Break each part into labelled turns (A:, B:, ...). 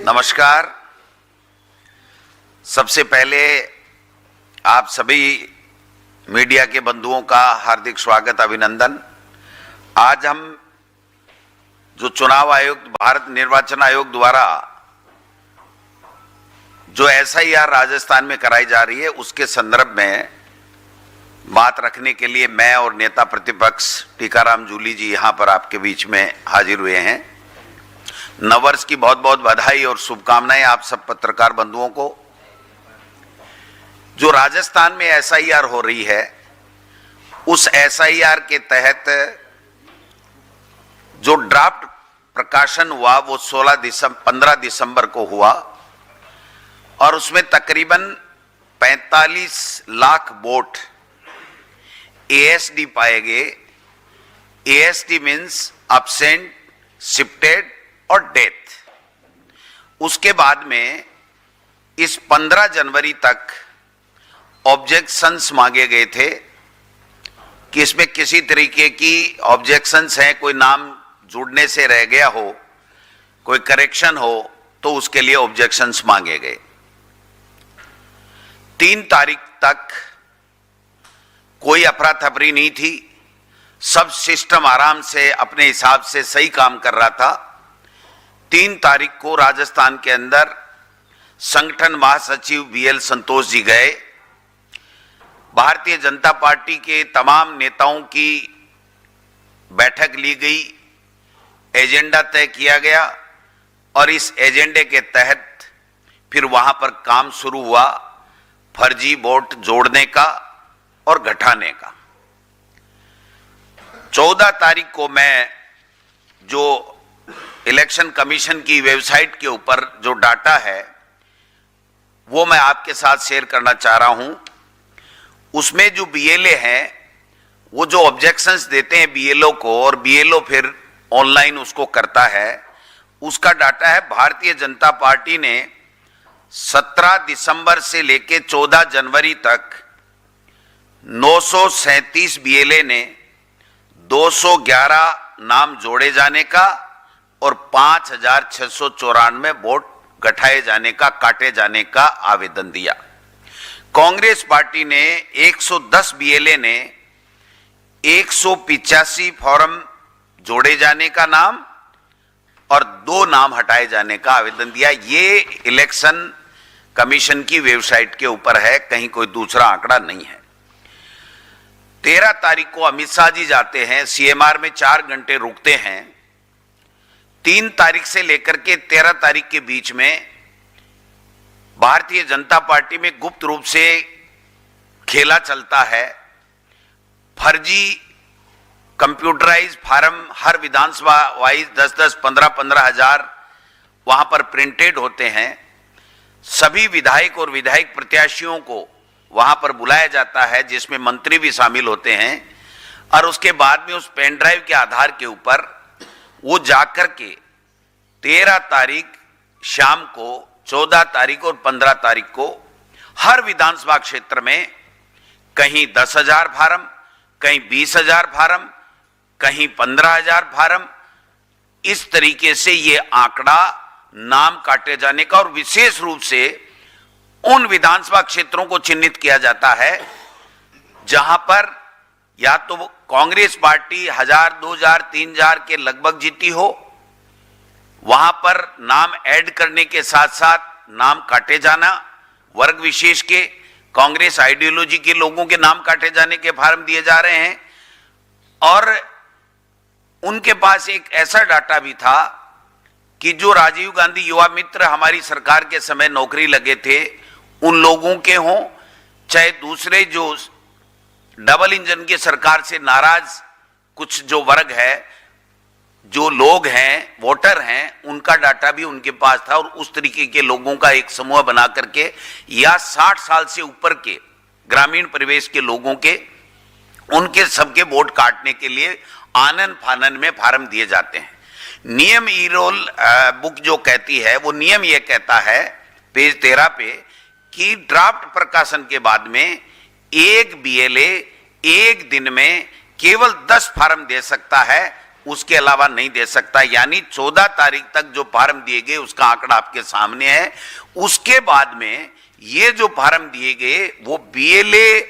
A: नमस्कार। सबसे पहले आप सभी मीडिया के बंधुओं का हार्दिक स्वागत, अभिनंदन। आज हम जो चुनाव आयोग, भारत निर्वाचन आयोग द्वारा जो SIR राजस्थान में कराई जा रही है, उसके संदर्भ में बात रखने के लिए मैं और नेता प्रतिपक्ष टीकाराम जूली जी यहां पर आपके बीच में हाजिर हुए हैं। नववर्ष की बहुत बहुत बधाई और शुभकामनाएं आप सब पत्रकार बंधुओं को। जो राजस्थान में SIR हो रही है, उस SIR के तहत जो ड्राफ्ट प्रकाशन हुआ वो 15 दिसंबर को हुआ और उसमें तकरीबन 45 लाख वोट ASD पाए गए। ASD मीन्स अब्सेंट, शिफ्टेड और डेथ। उसके बाद में इस 15 जनवरी तक ऑब्जेक्शंस मांगे गए थे कि इसमें किसी तरीके की ऑब्जेक्शंस हैं, कोई नाम जुड़ने से रह गया हो, कोई करेक्शन हो, तो उसके लिए ऑब्जेक्शंस मांगे गए। 3 तारीख तक कोई अफरा तफरी नहीं थी, सब सिस्टम आराम से अपने हिसाब से सही काम कर रहा था। 3 तारीख को राजस्थान के अंदर संगठन महासचिव BL संतोष जी गए। भारतीय जनता पार्टी के तमाम नेताओं की बैठक ली गई, एजेंडा तय किया गया और इस एजेंडे के तहत फिर वहां पर काम शुरू हुआ फर्जी वोट जोड़ने का और घटाने का। 14 तारीख को मैं जो इलेक्शन कमीशन की वेबसाइट के ऊपर जो डाटा है वो मैं आपके साथ शेयर करना चाह रहा हूं। उसमें जो BLA हैं, वो जो ऑब्जेक्शंस देते हैं BLO को और BLO फिर ऑनलाइन उसको करता है, उसका डाटा है। भारतीय जनता पार्टी ने 17 दिसंबर से लेकर 14 जनवरी तक 937 BLA ने 211 नाम जोड़े जाने का और 5694 वोट घटाए जाने का, काटे जाने का आवेदन दिया। कांग्रेस पार्टी ने 110 BLA ने 185 फॉर्म जोड़े जाने का नाम और 2 नाम हटाए जाने का आवेदन दिया। ये इलेक्शन कमीशन की वेबसाइट के ऊपर है, कहीं कोई दूसरा आंकड़ा नहीं है। 13 तारीख को अमित शाह जी जाते हैं, CMR में 4 घंटे रुकते हैं। 3 तारीख से लेकर के 13 तारीख के बीच में भारतीय जनता पार्टी में गुप्त रूप से खेला चलता है। फर्जी कंप्यूटराइज फार्म हर विधानसभा वाइज 10-10, 15-15 हजार वहां पर प्रिंटेड होते हैं। सभी विधायक और विधायक प्रत्याशियों को वहां पर बुलाया जाता है, जिसमें मंत्री भी शामिल होते हैं और उसके बाद में उस पेन ड्राइव के आधार के ऊपर वो जाकर के 13 तारीख शाम को, 14 तारीख और 15 तारीख को हर विधानसभा क्षेत्र में कहीं 10,000 फार्म, कहीं 20,000 फार्म, कहीं 15,000 फार्म, इस तरीके से ये आंकड़ा नाम काटे जाने का और विशेष रूप से उन विधानसभा क्षेत्रों को चिन्हित किया जाता है जहां पर या तो कांग्रेस पार्टी 1000, 2000, 3000 के लगभग जीती हो, वहां पर नाम ऐड करने के साथ साथ नाम काटे जाना, वर्ग विशेष के कांग्रेस आइडियोलॉजी के लोगों के नाम काटे जाने के फार्म दिए जा रहे हैं। और उनके पास एक ऐसा डाटा भी था कि जो राजीव गांधी युवा मित्र हमारी सरकार के समय नौकरी लगे थे, उन लोगों के हों, चाहे दूसरे जो डबल इंजन की सरकार से नाराज कुछ जो वर्ग है, जो लोग हैं, वोटर हैं, उनका डाटा भी उनके पास था। और उस तरीके के लोगों का एक समूह बना करके या 60 साल से ऊपर के ग्रामीण परिवेश के लोगों के, उनके सबके वोट काटने के लिए आनन फानन में फार्म दिए जाते हैं। नियम ई-रोल बुक जो कहती है, वो नियम ये कहता है पेज 13 पे कि ड्राफ्ट प्रकाशन के बाद में एक BLA एक दिन में केवल 10 फार्म दे सकता है उसके अलावा नहीं दे सकता। यानी 14 तारीख तक जो फार्म दिए गए उसका आंकड़ा आपके सामने है। उसके बाद में ये जो फार्म दिए गए वो बीएलए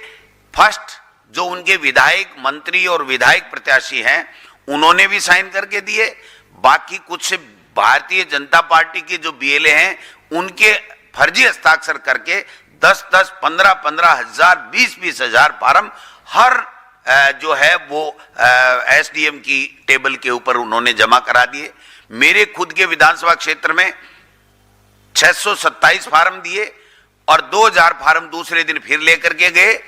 A: फर्स्ट जो उनके विधायक, मंत्री और विधायक प्रत्याशी हैं उन्होंने भी साइन करके दिए। बाकी कुछ भारतीय जनता पार्टी के जो बीएलए हैं उनके फर्जी हस्ताक्षर करके 10-10, 15-15 हजार, 20-20 हजार फार्म हर जो है वो एसडीएम की टेबल के ऊपर उन्होंने जमा करा दिए। मेरे खुद के विधानसभा क्षेत्र में 627 फार्म दिए और 2000 फार्म दूसरे दिन फिर लेकर के गए।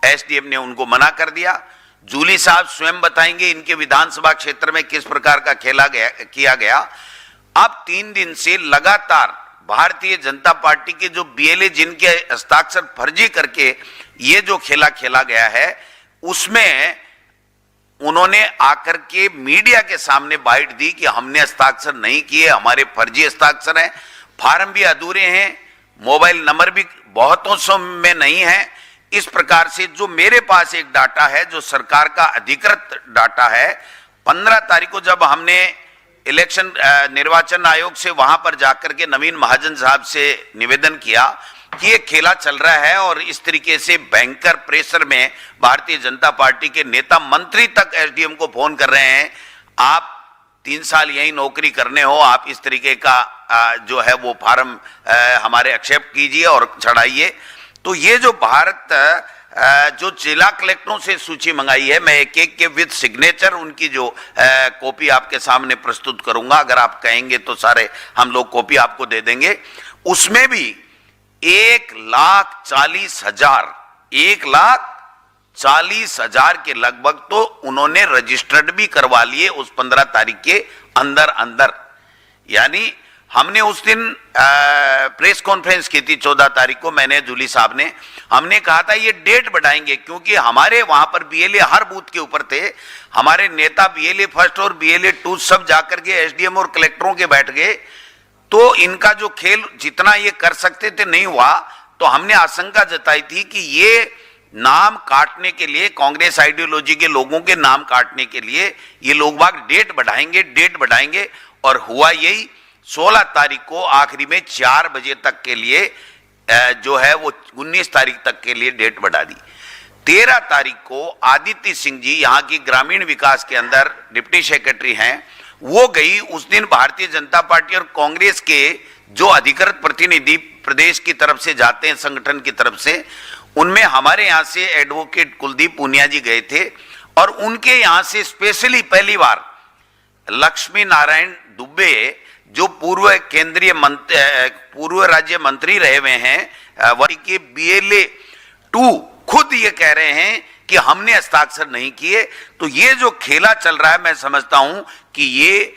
A: एसडीएम ने उनको मना कर दिया। जूली साहब स्वयं बताएंगे इनके विधानसभा क्षेत्र में किस प्रकार का किया गया। अब 3 दिन से लगातार भारतीय जनता पार्टी के जो बीएलए जिनके हस्ताक्षर फर्जी करके ये जो खेला गया है उसमें उन्होंने आकर के मीडिया के सामने बाइट दी कि हमने हस्ताक्षर नहीं किए, हमारे फर्जी हस्ताक्षर हैं, फार्म भी अधूरे हैं, मोबाइल नंबर भी बहुतों सौ में नहीं है। इस प्रकार से जो मेरे पास एक डाटा है जो सरकार का अधिकृत डाटा है, 15 तारीख को जब हमने इलेक्शन निर्वाचन आयोग से वहां पर जाकर के नवीन महाजन साहब से निवेदन किया कि ये खेला चल रहा है और इस तरीके से भयंकर प्रेशर में भारतीय जनता पार्टी के नेता मंत्री तक एसडीएम को फोन कर रहे हैं, आप 3 साल यही नौकरी करने हो, आप इस तरीके का जो है वो फार्म हमारे एक्सेप्ट कीजिए और चढ़ाइए। तो ये जो भारत जो जिला कलेक्टरों से सूची मंगाई है, मैं एक एक के विद सिग्नेचर उनकी जो कॉपी आपके सामने प्रस्तुत करूंगा, अगर आप कहेंगे तो सारे हम लोग कॉपी आपको दे देंगे। उसमें भी 1,40,000 के लगभग तो उन्होंने रजिस्टर्ड भी करवा लिए उस 15 तारीख के अंदर। यानी हमने उस दिन प्रेस कॉन्फ्रेंस की थी 14 तारीख को, मैंने, जूली साहब ने, हमने कहा था ये डेट बढ़ाएंगे क्योंकि हमारे वहां पर बीएलए हर बूथ के ऊपर थे। हमारे नेता बीएलए फर्स्ट और बीएलए 2 सब जाकर के एसडीएम और कलेक्टरों के बैठ गए, तो इनका जो खेल जितना ये कर सकते थे नहीं हुआ। तो हमने आशंका जताई थी कि ये नाम काटने के लिए, कांग्रेस आइडियोलॉजी के लोगों के नाम काटने के लिए ये लोग बाग डेट बढ़ाएंगे और हुआ यही। 16 तारीख को आखिरी में 4 बजे तक के लिए जो है वो 19 तारीख तक के लिए डेट बढ़ा दी। 13 तारीख को आदित्य सिंह जी यहाँ की ग्रामीण विकास के अंदर डिप्टी सेक्रेटरी हैं, वो गई। उस दिन भारतीय जनता पार्टी और कांग्रेस के जो अधिकृत प्रतिनिधि प्रदेश की तरफ से जाते हैं, संगठन की तरफ से, उनमें हमारे यहाँ से एडवोकेट कुलदीप पूनिया जी गए थे और उनके यहाँ से स्पेशली पहली बार लक्ष्मी नारायण दुबे जो पूर्व राज्य मंत्री रहे हुए हैं, वही के बीएलए 2 खुद ये कह रहे हैं कि हमने हस्ताक्षर नहीं किए। तो ये जो खेला चल रहा है, मैं समझता हूं कि ये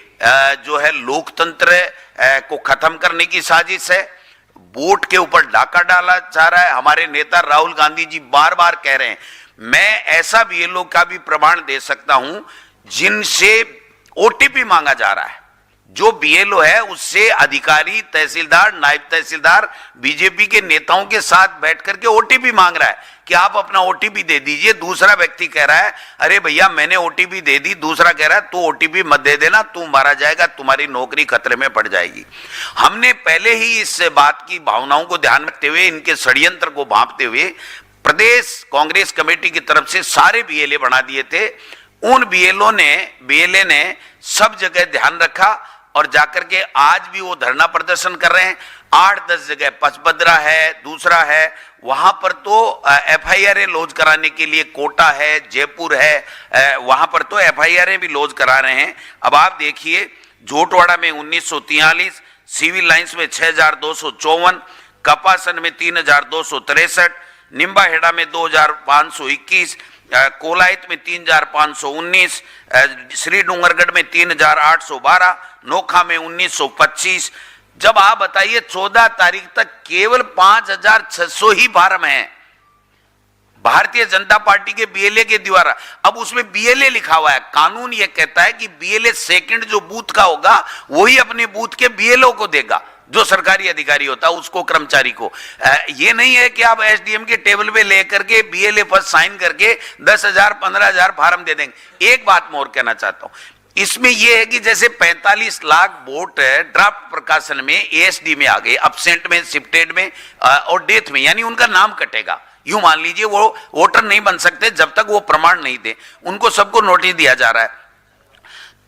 A: जो है लोकतंत्र को खत्म करने की साजिश है। वोट के ऊपर डाका डाला जा रहा है। हमारे नेता राहुल गांधी जी बार बार कह रहे हैं, मैं ऐसा बीएलओ का भी प्रमाण दे सकता हूं जिनसे ओटीपी मांगा जा रहा है। जो बीएलओ है उससे अधिकारी, तहसीलदार, नायब तहसीलदार बीजेपी के नेताओं के साथ बैठ करके ओटीपी मांग रहा है कि आप अपना ओटीपी दे दीजिए। दूसरा व्यक्ति कह रहा है, अरे भैया मैंने ओटीपी दे दी। दूसरा कह रहा है, तू ओटीपी मत दे देना, तू मारा जाएगा, तुम्हारी नौकरी खतरे में पड़ जाएगी। हमने पहले ही इस बात की भावनाओं को ध्यान रखते हुए, इनके षड्यंत्र को भांपते हुए, प्रदेश कांग्रेस कमेटी की तरफ से सारे बीएलए बना दिए थे। उन बीएलए ने सब जगह ध्यान रखा और जाकर के आज भी वो धरना प्रदर्शन कर रहे हैं। 8-10 जगह, पचपदरा है, दूसरा है, वहां पर तो एफआईआर लॉन्च कराने के लिए कोटा है, जयपुर है, वहां पर तो एफआईआर भी लॉन्च करा रहे हैं। अब आप देखिए, जोटवाड़ा में 1943, सिविल लाइंस में 6254, कपासन में 3263, निम्बाहेड़ा में 2521, कोलायत में 3519, श्री डूंगरगढ़ में 3812, नोखा में 1925। जब आप बताइए 14 तारीख तक केवल 5600 ही फार्म हैं भारतीय जनता पार्टी के बीएलए के द्वारा। अब उसमें बीएलए लिखा हुआ है। कानून यह कहता है कि बीएलए सेकंड जो बूथ का होगा वही अपने बूथ के बीएलओ को देगा, जो सरकारी अधिकारी होता है उसको, कर्मचारी को। ये नहीं है कि आप एसडीएम के टेबल पे लेकर के बीएलए पर साइन करके 10,000 15,000 फार्म दे देंगे। एक बात मैं और कहना चाहता हूं, इसमें यह है कि जैसे 45 लाख वोट ड्राफ्ट प्रकाशन में एएसडी में आ गए, अपसेंट में, शिफ्टेड में और डेथ में, यानी उनका नाम कटेगा। यूं मान लीजिए वो वोटर नहीं बन सकते जब तक वो प्रमाण नहीं दे, उनको सबको नोटिस दिया जा रहा है।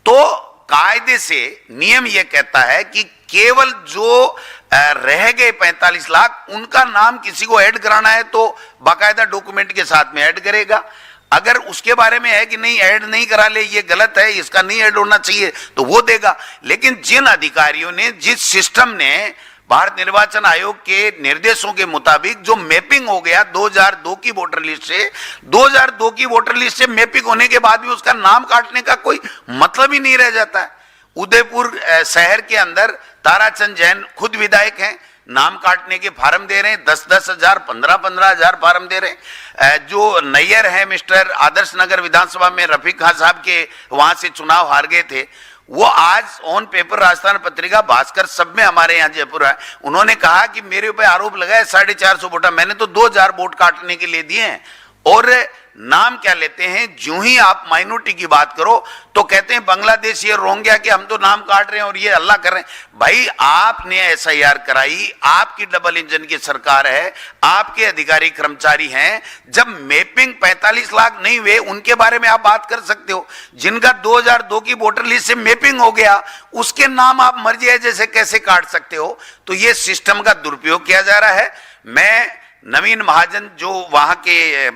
A: तो कायदे से नियम यह कहता है कि केवल जो रह गए 45 लाख उनका नाम किसी को ऐड कराना है तो बाकायदा डॉक्यूमेंट के साथ में ऐड करेगा। अगर उसके बारे में है कि नहीं ऐड नहीं करा ले, ये गलत है, इसका नहीं ऐड होना चाहिए, तो वो देगा। लेकिन जिन अधिकारियों ने, जिस सिस्टम ने भारत निर्वाचन आयोग के निर्देशों के मुताबिक जो मैपिंग हो गया 2002 की वोटर लिस्ट से, 2002 की वोटर लिस्ट से मैपिंग होने के बाद भी उसका नाम काटने का कोई मतलब ही नहीं रह जाता है। उदयपुर शहर के अंदर ताराचंद जैन खुद विधायक हैं, नाम काटने के फार्म दे रहे हैं, 10-10 हजार, 15-15 हजार फार्म दे रहे हैं। जो नैयर है मिस्टर आदर्श नगर विधानसभा में रफीक खान साहब के वहां से चुनाव हार गए थे, वो आज ऑन पेपर राजस्थान पत्रिका, भास्कर, सब में हमारे यहाँ जयपुर है, उन्होंने कहा कि मेरे ऊपर आरोप लगा है 450 वोट, मैंने तो 2000 वोट काटने के लिए दिए हैं। और नाम क्या लेते हैं, जो ही आप माइनॉरिटी की बात करो तो कहते हैं बांग्लादेश ये रोहिंग्या कि हम तो नाम काट रहे हैं और ये हल्ला कर रहे हैं। भाई आपने एसआईआर कराई, आपकी डबल इंजन की सरकार है, आपके अधिकारी कर्मचारी हैं, जब मैपिंग 45 लाख नहीं हुए उनके बारे में आप बात कर सकते हो। जिनका 2002 की वोटर लिस्ट से मैपिंग हो गया उसके नाम आप मर्जी है जैसे कैसे काट सकते हो। तो ये सिस्टम का दुरुपयोग किया जा रहा है। मैं नवीन महाजन जो वहां के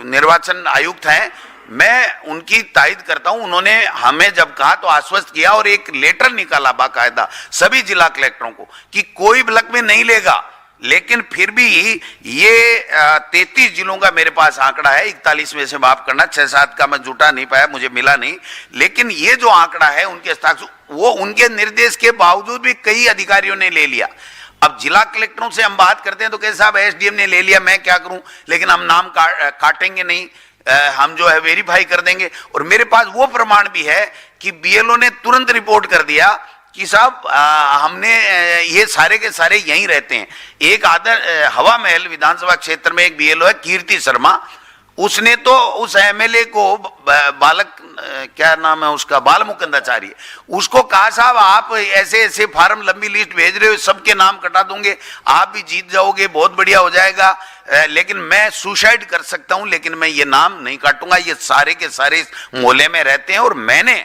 A: निर्वाचन आयुक्त हैं, मैं उनकी तायद करता हूं। उन्होंने हमें जब कहा तो आश्वस्त किया और एक लेटर निकाला बाकायदा सभी जिला कलेक्टरों को कि कोई ब्लॉक में नहीं लेगा। लेकिन फिर भी ये 33 जिलों का मेरे पास आंकड़ा है, 41 में से माफ करना, 6-7 का मैं जुटा नहीं पाया, मुझे मिला नहीं। लेकिन ये जो आंकड़ा है उनके हस्ताक्षर, वो उनके निर्देश के बावजूद भी कई अधिकारियों ने ले लिया। अब जिला कलेक्टरों से हम बात करते हैं तो कैसे साहब एसडीएम ने ले लिया, मैं क्या करूं, लेकिन हम नाम काटेंगे नहीं, हम जो है वेरीफाई कर देंगे। और मेरे पास वो प्रमाण भी है कि बीएलओ ने तुरंत रिपोर्ट कर दिया कि साहब हमने ये सारे के सारे यहीं रहते हैं। एक हवा महल विधानसभा क्षेत्र में एक बीएलओ है कीर्ति शर्मा, उसने तो उस एमएलए को बालक क्या नाम है उसका, बाल मुकुंदाचार्य, उसको कहा साहब आप ऐसे ऐसे फार्म लंबी लिस्ट भेज रहे हो, सबके नाम कटा दूंगे, आप भी जीत जाओगे, बहुत बढ़िया हो जाएगा, लेकिन मैं सुसाइड कर सकता हूं लेकिन मैं ये नाम नहीं काटूंगा। ये सारे के सारे इस मोहल्ले में रहते हैं। और मैंने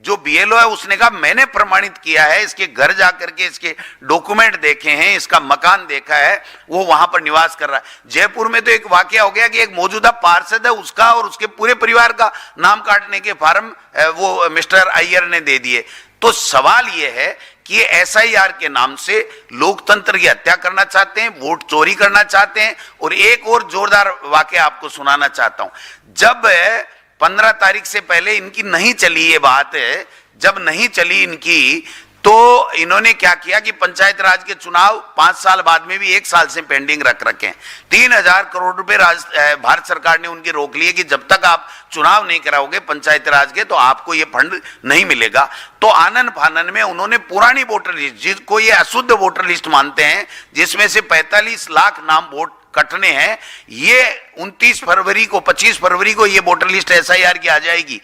A: जो बीएलओ है उसने कहा मैंने प्रमाणित किया है, इसके घर जाकर के इसके डॉक्यूमेंट देखे हैं, इसका मकान देखा है, वो वहां पर निवास कर रहा है। जयपुर में तो एक वाकया हो गया कि एक मौजूदा पार्षद है, उसका और उसके पूरे परिवार का नाम काटने के फार्म वो मिस्टर अय्यर ने दे दिए। तो सवाल ये है कि एसआईआर के नाम से लोकतंत्र की हत्या करना चाहते हैं, वोट चोरी करना चाहते हैं। और एक और जोरदार वाकया आपको सुनाना चाहता हूं। जब 15 तारीख से पहले इनकी नहीं चली ये बात, जब नहीं चली इनकी, तो इन्होंने क्या किया कि पंचायत राज के चुनाव 5 साल बाद में भी 1 साल से पेंडिंग रख रखे हैं। 3000 करोड़ रुपए भारत सरकार ने उनके रोक लिए कि जब तक आप चुनाव नहीं कराओगे पंचायत राज के तो आपको ये फंड नहीं मिलेगा। तो आनन फानन में उन्होंने पुरानी वोटर लिस्ट, जिसको ये अशुद्ध वोटर लिस्ट मानते हैं, जिसमें से 45 लाख नाम वोट कटने हैं, ये 29 फरवरी को 25 फरवरी को ये वोटर लिस्ट एसआईआर की आ जाएगी।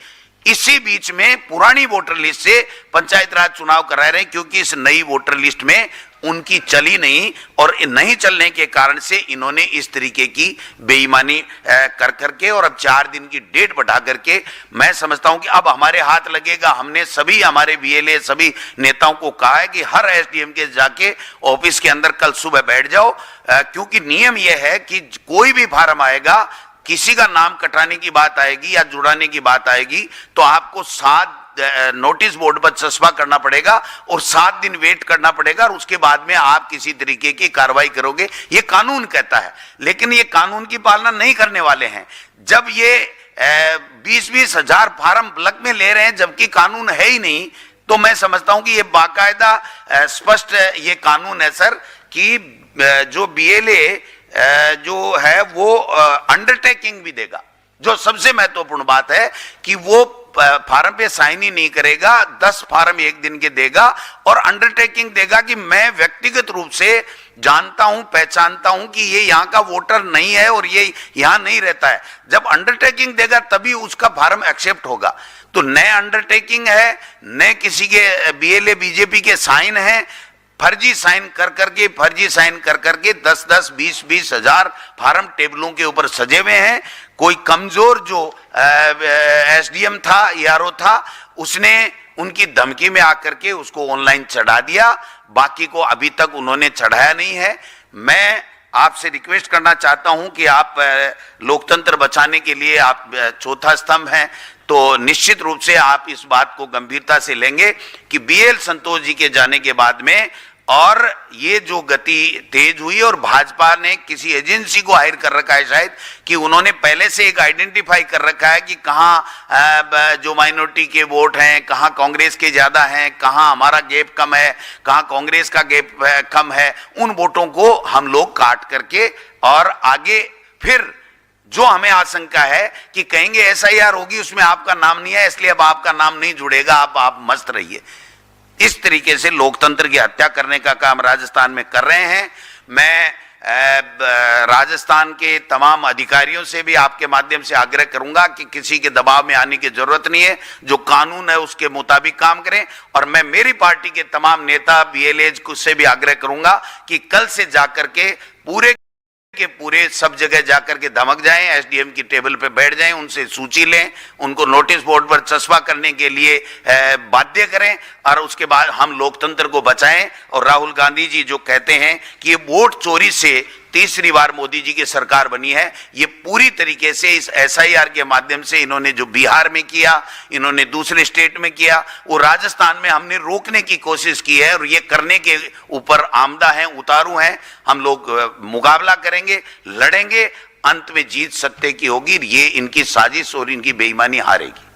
A: इसी बीच में पुरानी वोटर लिस्ट से पंचायत राज चुनाव करा रहे हैं क्योंकि इस नई वोटर लिस्ट में उनकी चली नहीं, और नहीं चलने के कारण से इन्होंने इस तरीके की बेईमानी कर करके और अब 4 दिन की डेट बढ़ा करके, मैं समझता हूं कि अब हमारे हाथ लगेगा। हमने सभी हमारे बीएलए सभी नेताओं को कहा है कि हर एसडीएम के जाके ऑफिस के अंदर कल सुबह बैठ जाओ, क्योंकि नियम यह है कि कोई भी फार्म आएगा, किसी का नाम कटाने की बात आएगी या जुड़ाने की बात आएगी तो आपको 7 नोटिस बोर्ड पर चस्पा करना पड़ेगा और 7 दिन वेट करना पड़ेगा और उसके बाद में आप किसी तरीके की कार्रवाई करोगे, ये कानून कहता है। लेकिन ये कानून की पालना नहीं करने वाले हैं। जब ये 20-20 हजार फार्म ब्लॉक में ले रहे हैं जबकि कानून है ही नहीं, तो मैं समझता हूं कि ये बाकायदा स्पष्ट ये कानून है सर कि जो बीएलए जो है वो अंडरटेकिंग भी देगा। जो सबसे महत्वपूर्ण बात है कि वो फार्म पे साइन ही नहीं करेगा, 10 फार्म एक दिन के देगा और अंडरटेकिंग देगा कि मैं व्यक्तिगत रूप से जानता हूं, पहचानता हूं कि ये यहां का वोटर नहीं है और ये यहां नहीं रहता है। जब अंडरटेकिंग देगा तभी उसका फार्म एक्सेप्ट होगा। तो नए अंडरटेकिंग है, नए किसी के बीएलए बीजेपी के साइन है, फर्जी साइन कर करके 10-10, 20-20 हजार फार्म टेबलों के ऊपर सजे हुए हैं। कोई कमजोर जो एसडीएम था, ईआरओ था, उसने उनकी धमकी में आकर के उसको ऑनलाइन चढ़ा दिया, बाकी को अभी तक उन्होंने चढ़ाया नहीं है। मैं आपसे रिक्वेस्ट करना चाहता हूं कि आप लोकतंत्र बचाने के लिए आप चौथा स्तंभ हैं, तो निश्चित रूप से आप इस बात को गंभीरता से लेंगे कि बीएल संतोष जी के जाने के बाद में और ये जो गति तेज हुई और भाजपा ने किसी एजेंसी को हायर कर रखा है, शायद कि उन्होंने पहले से एक आइडेंटिफाई कर रखा है कि कहां जो माइनॉरिटी के वोट हैं, कहां कांग्रेस के ज्यादा हैं, कहां हमारा गैप कम है, कहां कांग्रेस का गैप कम है। उन वोटों को हम लोग काट करके और आगे फिर जो हमें आशंका है कि कहेंगे एसआईआर होगी, उसमें आपका नाम नहीं है, इसलिए अब आपका नाम नहीं जुड़ेगा, आप मस्त रहिए। इस तरीके से लोकतंत्र की हत्या करने का काम राजस्थान में कर रहे हैं। मैं राजस्थान के तमाम अधिकारियों से भी आपके माध्यम से आग्रह करूंगा कि किसी के दबाव में आने की जरूरत नहीं है, जो कानून है उसके मुताबिक काम करें। और मैं मेरी पार्टी के तमाम नेता बीएलए से भी आग्रह करूंगा कि कल से जाकर के पूरे सब जगह जाकर के धमक जाएं, एसडीएम की टेबल पे बैठ जाएं, उनसे सूची लें, उनको नोटिस बोर्ड पर चस्पा करने के लिए बाध्य करें और उसके बाद हम लोकतंत्र को बचाएं। और राहुल गांधी जी जो कहते हैं कि ये वोट चोरी से तीसरी बार मोदी जी की सरकार बनी है, ये पूरी तरीके से इस एसआईआर के माध्यम से इन्होंने जो बिहार में किया, इन्होंने दूसरे स्टेट में किया, वो राजस्थान में हमने रोकने की कोशिश की है और ये करने के ऊपर आमदा हैं, उतारू हैं। हम लोग मुकाबला करेंगे, लड़ेंगे, अंत में जीत सत्य की होगी। ये इनकी साजिश और इनकी बेईमानी हारेगी।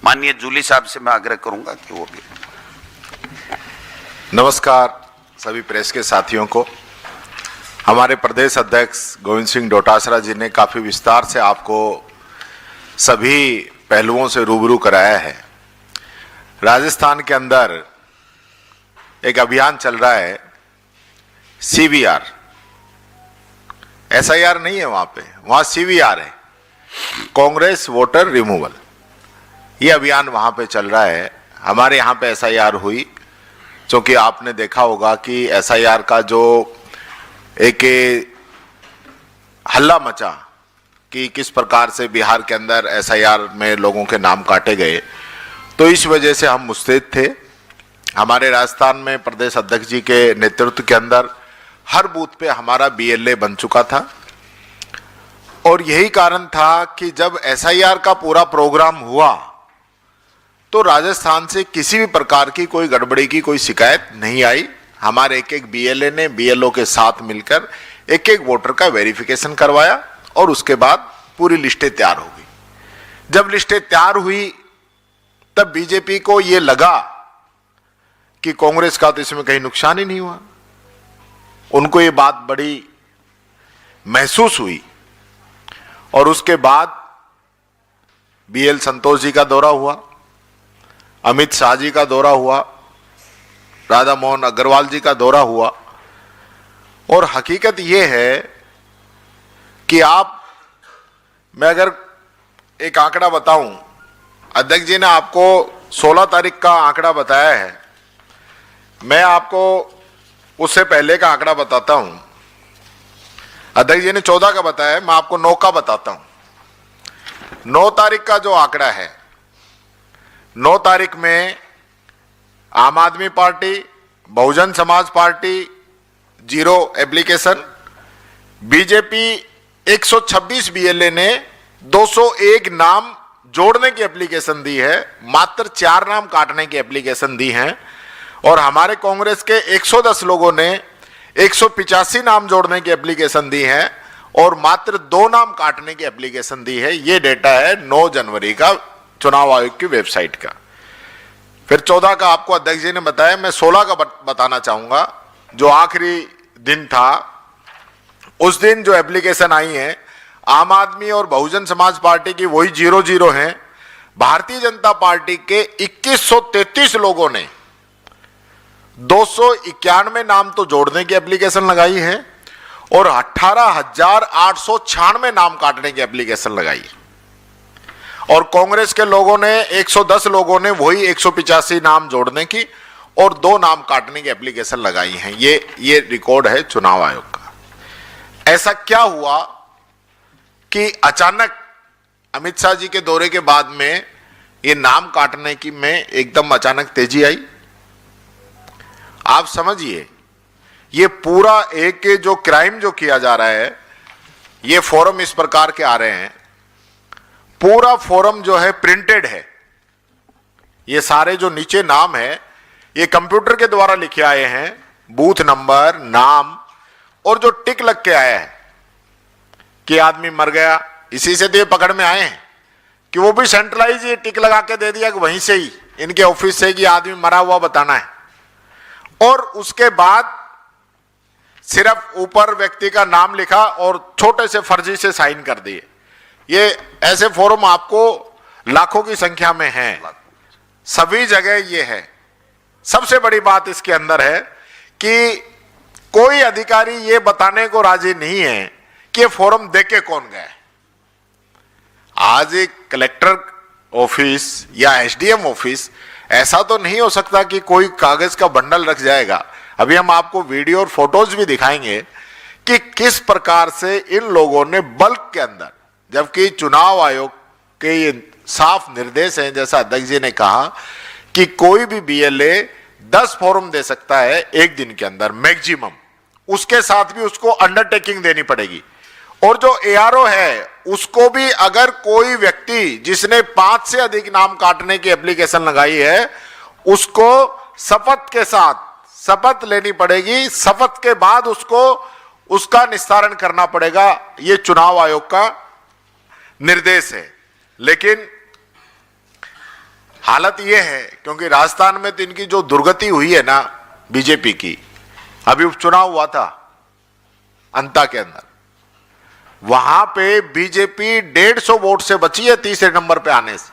A: माननीय जूली साहब से मैं आग्रह करूंगा कि वो भी।
B: नमस्कार सभी प्रेस के साथियों को। हमारे प्रदेश अध्यक्ष गोविंद सिंह डोटासरा जी ने काफ़ी विस्तार से आपको सभी पहलुओं से रूबरू कराया है। राजस्थान के अंदर एक अभियान चल रहा है सीवीआर, एसआईआर नहीं है वहाँ पे, वहाँ सीवीआर है, कांग्रेस वोटर रिमूवल। ये अभियान वहाँ पे चल रहा है। हमारे यहाँ पे एसआईआर हुई, क्योंकि आपने देखा होगा कि एसआईआर का जो एक हल्ला मचा कि किस प्रकार से बिहार के अंदर एसआईआर में लोगों के नाम काटे गए, तो इस वजह से हम मुस्तैद थे। हमारे राजस्थान में प्रदेश अध्यक्ष जी के नेतृत्व के अंदर हर बूथ पे हमारा बीएलए बन चुका था और यही कारण था कि जब एसआईआर का पूरा प्रोग्राम हुआ तो राजस्थान से किसी भी प्रकार की कोई गड़बड़ी की कोई शिकायत नहीं आई। हमारे एक बीएलए ने बीएलओ के साथ मिलकर एक वोटर का वेरिफिकेशन करवाया और उसके बाद पूरी लिस्टें तैयार हो गई। जब लिस्टें तैयार हुई तब बीजेपी को यह लगा कि कांग्रेस का तो इसमें कहीं नुकसान ही नहीं हुआ। उनको ये बात बड़ी महसूस हुई और उसके बाद बीएल संतोष जी का दौरा हुआ, अमित शाह जी का दौरा हुआ, राधा मोहन अग्रवाल जी का दौरा हुआ। और हकीकत यह है कि मैं अगर एक आंकड़ा बताऊं, अध्यक्ष जी ने आपको 16 तारीख का आंकड़ा बताया है, मैं आपको उससे पहले का आंकड़ा बताता हूं। अध्यक्ष जी ने 14 का बताया है, मैं आपको 9 का बताता हूं। 9 तारीख का जो आंकड़ा है, 9 तारीख में आम आदमी party, Bahujan Samaj party 0 application, BJP 126 BLA ने 201 नाम जोड़ने की एप्लीकेशन दी है, मात्र 4 नाम काटने की एप्लीकेशन दी हैं। और हमारे कांग्रेस के 110 लोगों ने 185 नाम जोड़ने की एप्लीकेशन दी है और मात्र 2 नाम काटने की एप्लीकेशन दी है। ये डेटा है 9 जनवरी का चुनाव आयोग की वेबसाइट का। फिर 14 का आपको अध्यक्ष जी ने बताया, मैं 16 का बताना चाहूंगा, जो आखिरी दिन था। उस दिन जो एप्लीकेशन आई है, आम आदमी और बहुजन समाज पार्टी की वही 00 हैं, भारतीय जनता पार्टी के 2133 लोगों ने 291 नाम तो जोड़ने की एप्लीकेशन लगाई है और 18,896 नाम काटने की एप्लीकेशन लगाई है। और कांग्रेस के लोगों ने 110 लोगों ने वही 185 नाम जोड़ने की और 2 नाम काटने की एप्लीकेशन लगाई हैं। ये रिकॉर्ड है चुनाव आयोग का। ऐसा क्या हुआ कि अचानक अमित शाह जी के दौरे के बाद में ये नाम काटने की में एकदम अचानक तेजी आई? आप समझिए, ये पूरा एक जो क्राइम जो किया जा रहा है, ये फॉर्म इस प्रकार के आ रहे हैं, पूरा फॉर्म जो है प्रिंटेड है। ये सारे जो नीचे नाम है ये कंप्यूटर के द्वारा लिखे आए हैं, बूथ नंबर, नाम और जो टिक लग के आया है कि आदमी मर गया, इसी से तो ये पकड़ में आए हैं कि वो भी सेंट्रलाइज ये टिक लगा के दे दिया कि वहीं से ही इनके ऑफिस से कि आदमी मरा हुआ बताना है। और उसके बाद सिर्फ ऊपर व्यक्ति का नाम लिखा और छोटे से फर्जी से साइन कर दिए। ये ऐसे फॉर्म आपको लाखों की संख्या में हैं, सभी जगह ये है। सबसे बड़ी बात इसके अंदर है कि कोई अधिकारी ये बताने को राजी नहीं है कि ये फॉर्म देके कौन गया है। आज एक कलेक्टर ऑफिस या एसडीएम ऑफिस ऐसा तो नहीं हो सकता कि कोई कागज का बंडल रख जाएगा। अभी हम आपको वीडियो और फोटोज भी दिखाएंगे कि किस प्रकार से इन लोगों ने बल्क के अंदर, जबकि चुनाव आयोग के ये साफ निर्देश हैं, जैसा अध्यक्ष जी ने कहा कि कोई भी बीएलए 10 फॉर्म दे सकता है एक दिन के अंदर मैक्सिमम, उसके साथ भी उसको अंडरटेकिंग देनी पड़ेगी। और जो एआरओ है उसको भी अगर कोई व्यक्ति जिसने 5 से अधिक नाम काटने की एप्लीकेशन लगाई है उसको शपथ के साथ शपथ लेनी पड़ेगी, शपथ के बाद उसको उसका निस्तारण करना पड़ेगा। ये चुनाव आयोग का निर्देश है। लेकिन हालत यह है क्योंकि राजस्थान में तो इनकी जो दुर्गति हुई है ना बीजेपी की, अभी उपचुनाव हुआ था अंता के अंदर, वहां पे बीजेपी 150 वोट से बची है तीसरे नंबर पे आने से।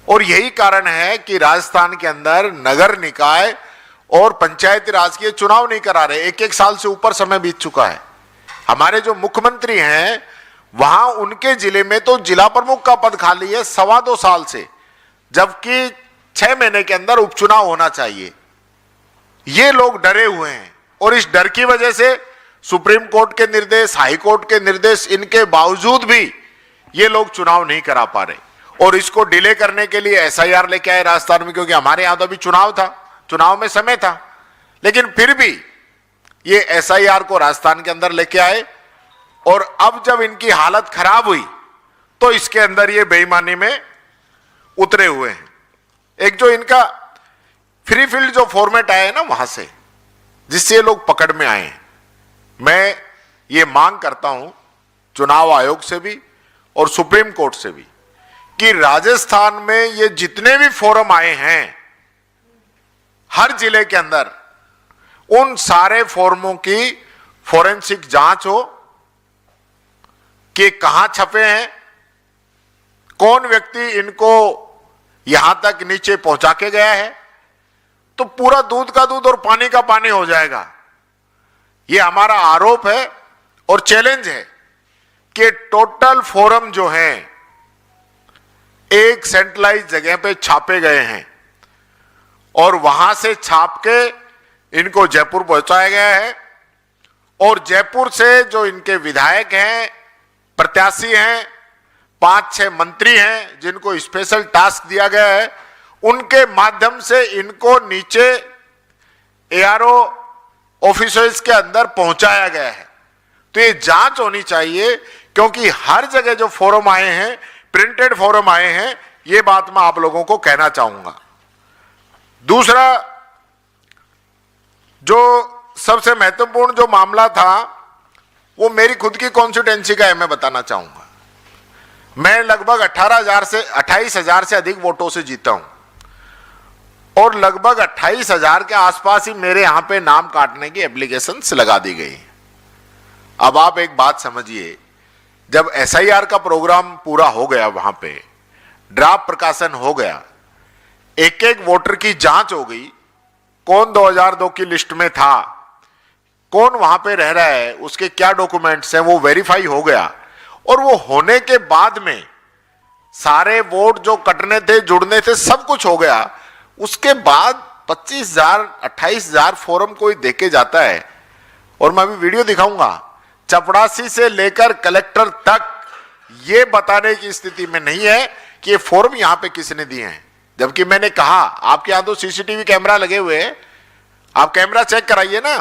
B: और यही कारण है कि राजस्थान के अंदर नगर निकाय और पंचायती राज के चुनाव नहीं करा रहे। 1-1 साल से ऊपर समय बीत चुका है। हमारे जो मुख्यमंत्री हैं वहां उनके जिले में तो जिला प्रमुख का पद खाली है 2.25 साल से, जबकि 6 महीने के अंदर उपचुनाव होना चाहिए। ये लोग डरे हुए हैं और इस डर की वजह से सुप्रीम कोर्ट के निर्देश, हाई कोर्ट के निर्देश, इनके बावजूद भी ये लोग चुनाव नहीं करा पा रहे। और इसको डिले करने के लिए एसआईआर लेके आए राजस्थान में, क्योंकि हमारे यहां तो अभी चुनाव था, चुनाव में समय था, लेकिन फिर भी ये एसआईआर को राजस्थान के अंदर लेके आए। और अब जब इनकी हालत खराब हुई तो इसके अंदर ये बेईमानी में उतरे हुए हैं। एक जो इनका फ्री फील्ड जो फॉर्मेट आया है ना वहां से, जिससे ये लोग पकड़ में आए हैं, मैं ये मांग करता हूं चुनाव आयोग से भी और सुप्रीम कोर्ट से भी कि राजस्थान में ये जितने भी फोरम आए हैं हर जिले के अंदर उन सारे फॉर्मों की फोरेंसिक जांच हो कि कहां छपे हैं, कौन व्यक्ति इनको यहां तक नीचे पहुंचा के गया है, तो पूरा दूध का दूध और पानी का पानी हो जाएगा। यह हमारा आरोप है और चैलेंज है कि टोटल फोरम जो हैं एक सेंट्रलाइज जगह पे छापे गए हैं और वहां से छाप के इनको जयपुर पहुंचाया गया है। और जयपुर से जो इनके विधायक हैं, प्रत्याशी हैं, 5-6 मंत्री हैं जिनको स्पेशल टास्क दिया गया है, उनके माध्यम से इनको नीचे एआरओ ऑफिसर्स के अंदर पहुंचाया गया है। तो ये जांच होनी चाहिए, क्योंकि हर जगह जो फोरम आए हैं, प्रिंटेड फोरम आए हैं, ये बात मैं आप लोगों को कहना चाहूंगा। दूसरा जो सबसे महत्वपूर्ण जो मामला था वो मेरी खुद की कॉन्स्टिट्यूएंसी का है, मैं बताना चाहूंगा। मैं लगभग 28,000 से अधिक वोटों से जीता हूं और लगभग 28,000 के आसपास ही मेरे यहां पे नाम काटने की एप्लीकेशंस लगा दी गई। अब आप एक बात समझिए, जब एसआईआर का प्रोग्राम पूरा हो गया वहां पे ड्राफ्ट प्रकाशन हो गया, एक एक वोटर की जांच हो गई, कौन 2002 की लिस्ट में था, कौन वहां पे रह रहा है, उसके क्या डॉक्यूमेंट्स हैं, वो वेरीफाई हो गया। और वो होने के बाद में सारे वोट जो कटने थे, जुड़ने थे, सब कुछ हो गया। उसके बाद 25,000 28,000 फॉर्म कोई देके जाता है। और मैं अभी वीडियो दिखाऊंगा, चपड़ासी से लेकर कलेक्टर तक ये बताने की स्थिति में नहीं है कि ये फॉर्म यहां पे किसने दिए हैं। जबकि मैंने कहा आपके यहां तो सीसीटीवी कैमरा लगे हुए हैं, आप कैमरा चेक कराइए ना,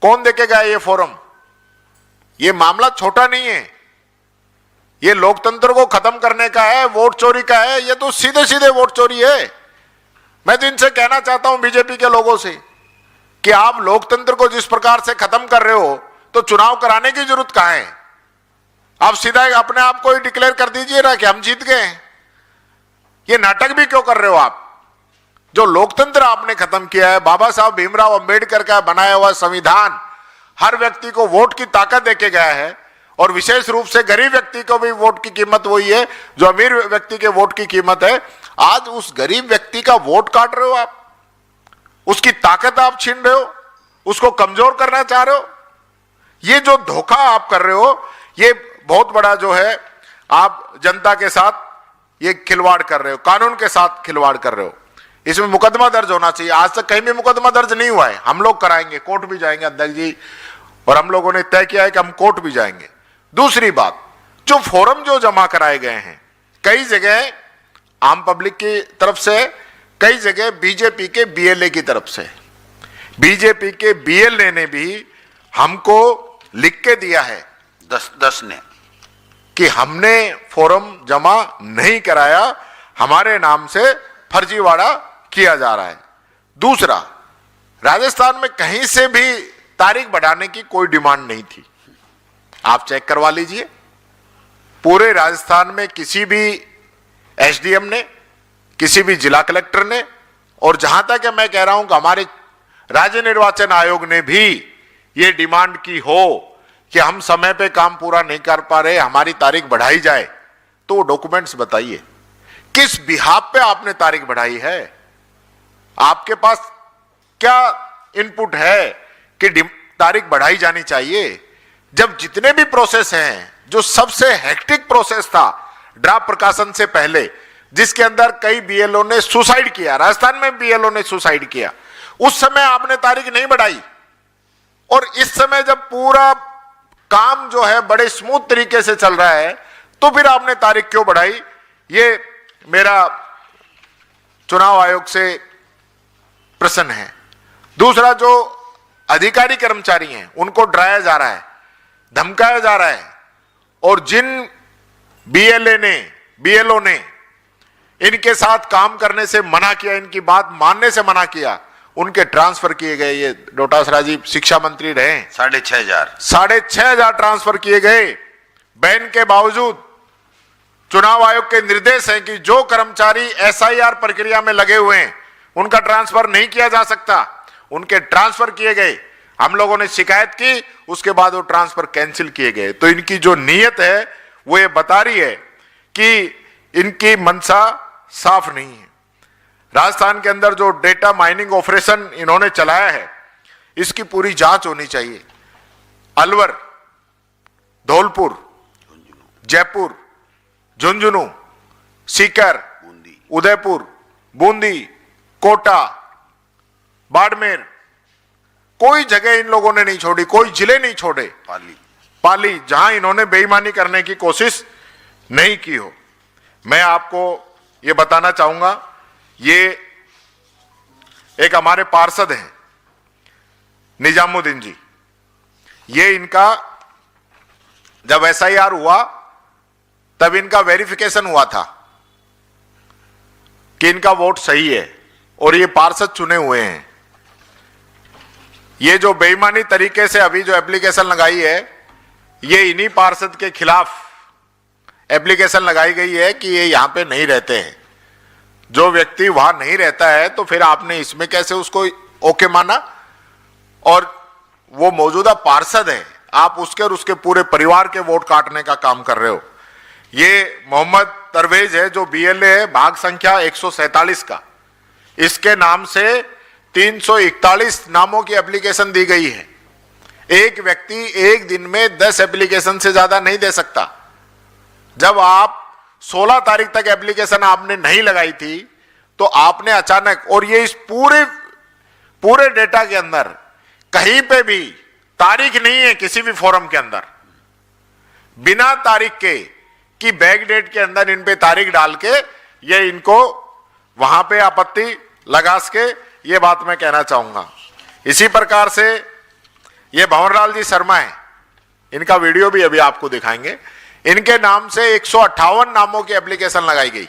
B: कौन देके गया ये फॉर्म। ये मामला छोटा नहीं है, ये लोकतंत्र को खत्म करने का है, वोट चोरी का है। ये तो सीधे सीधे वोट चोरी है। मैं तो इनसे कहना चाहता हूं बीजेपी के लोगों से कि आप लोकतंत्र को जिस प्रकार से खत्म कर रहे हो तो चुनाव कराने की जरूरत कहां है। आप सीधा अपने आप को ही डिक्लेयर कर दीजिए ना कि हम जीत गए। ये नाटक भी क्यों कर रहे हो आप। जो लोकतंत्र आपने खत्म किया है, बाबा साहब भीमराव अंबेडकर का बनाया हुआ संविधान हर व्यक्ति को वोट की ताकत देके गया है, और विशेष रूप से गरीब व्यक्ति को भी वोट की कीमत वही है जो अमीर व्यक्ति के वोट की कीमत है। आज उस गरीब व्यक्ति का वोट काट रहे हो आप, उसकी ताकत आप छीन रहे हो, उसको कमजोर करना चाह रहे हो। ये जो धोखा आप कर रहे हो, ये बहुत बड़ा जो है आप जनता के साथ ये खिलवाड़ कर रहे हो, कानून के साथ खिलवाड़ कर रहे हो। इसमें मुकदमा दर्ज होना चाहिए। आज तक कहीं भी मुकदमा दर्ज नहीं हुआ है। हम लोग कराएंगे, कोर्ट भी जाएंगे अध्यक्ष जी, और हम लोगों ने तय किया है कि हम कोर्ट भी जाएंगे। दूसरी बात, जो फॉर्म जो जमा कराए गए हैं, कई जगह आम पब्लिक की तरफ से, कई जगह बीजेपी के बीएलए की तरफ से। बीजेपी के बीएलए ने भी हमको लिख के दिया है
A: 10 ने
B: कि हमने फॉर्म जमा नहीं कराया, हमारे नाम से फर्जीवाड़ा किया जा रहा है। दूसरा, राजस्थान में कहीं से भी तारीख बढ़ाने की कोई डिमांड नहीं थी। आप चेक करवा लीजिए, पूरे राजस्थान में किसी भी एसडीएम ने, किसी भी जिला कलेक्टर ने, और जहां तक मैं कह रहा हूं कि हमारे राज्य निर्वाचन आयोग ने भी यह डिमांड की हो कि हम समय पे काम पूरा नहीं कर पा रहे, हमारी तारीख बढ़ाई जाए, तो वो डॉक्यूमेंट्स बताइए किस बिहाफ पे आपने तारीख बढ़ाई है। आपके पास क्या इनपुट है कि तारीख बढ़ाई जानी चाहिए, जब जितने भी प्रोसेस हैं, जो सबसे हेक्टिक प्रोसेस था ड्राफ्ट प्रकाशन से पहले, जिसके अंदर कई बीएलओ ने सुसाइड किया, राजस्थान में बीएलओ ने सुसाइड किया, उस समय आपने तारीख नहीं बढ़ाई। और इस समय जब पूरा काम जो है बड़े स्मूथ तरीके से चल रहा है, तो फिर आपने तारीख क्यों बढ़ाई। ये मेरा चुनाव आयोग से प्रश्न है। दूसरा, जो अधिकारी कर्मचारी हैं उनको डराया जा रहा है, धमकाया जा रहा है, और जिन बीएलओ ने इनके साथ काम करने से मना किया, इनकी बात मानने से मना किया, उनके ट्रांसफर किए गए। ये डोटासरा जी शिक्षा मंत्री रहे, 6,500 ट्रांसफर किए गए। बैन के बावजूद चुनाव आयोग के निर्देश हैं कि जो कर्मचारी एसआईआर प्रक्रिया में लगे हुए हैं उनका ट्रांसफर नहीं किया जा सकता। उनके ट्रांसफर किए गए, हम लोगों ने शिकायत की, उसके बाद वो ट्रांसफर कैंसिल किए गए। तो इनकी जो नीयत है वो ये बता रही है कि इनकी मंशा साफ नहीं है। राजस्थान के अंदर जो डेटा माइनिंग ऑपरेशन इन्होंने चलाया है, इसकी पूरी जांच होनी चाहिए। अलवर, धौलपुर, जयपुर, झुंझुनू, सीकर, उदयपुर, बूंदी, कोटा, बाड़मेर, कोई जगह इन लोगों ने नहीं छोड़ी, कोई जिले नहीं छोड़े, पाली, जहां इन्होंने बेईमानी करने की कोशिश नहीं की हो। मैं आपको ये बताना चाहूंगा, ये एक हमारे पार्षद हैं निजामुद्दीन जी, ये इनका जब एसआईआर हुआ तब इनका वेरिफिकेशन हुआ था कि इनका वोट सही है, और ये पार्षद चुने हुए हैं। ये जो बेईमानी तरीके से अभी जो एप्लीकेशन लगाई है, ये इन्हीं पार्षद के खिलाफ एप्लीकेशन लगाई गई है कि ये यहां पे नहीं रहते हैं। जो व्यक्ति वहां नहीं रहता है तो फिर आपने इसमें कैसे उसको ओके माना, और वो मौजूदा पार्षद है, आप उसके और उसके पूरे परिवार के वोट काटने का काम कर रहे हो। ये मोहम्मद तरवेज है जो बीएलए है, भाग संख्या 147 का। इसके नाम से 341 नामों की एप्लीकेशन दी गई है। एक व्यक्ति एक दिन में 10 एप्लीकेशन से ज्यादा नहीं दे सकता। जब आप 16 तारीख तक एप्लीकेशन आपने नहीं लगाई थी तो आपने अचानक, और ये इस पूरे डेटा के अंदर कहीं पे भी तारीख नहीं है, किसी भी फोरम के अंदर बिना तारीख के कि बैक डेट के अंदर इन पे तारीख डाल के ये इनको वहां पे आपत्ति लगा सके, ये बात मैं कहना चाहूंगा। इसी प्रकार से ये भंवरलाल जी शर्मा है, इनका वीडियो भी अभी आपको दिखाएंगे। इनके नाम से 158 नामों की एप्लीकेशन लगाई गई,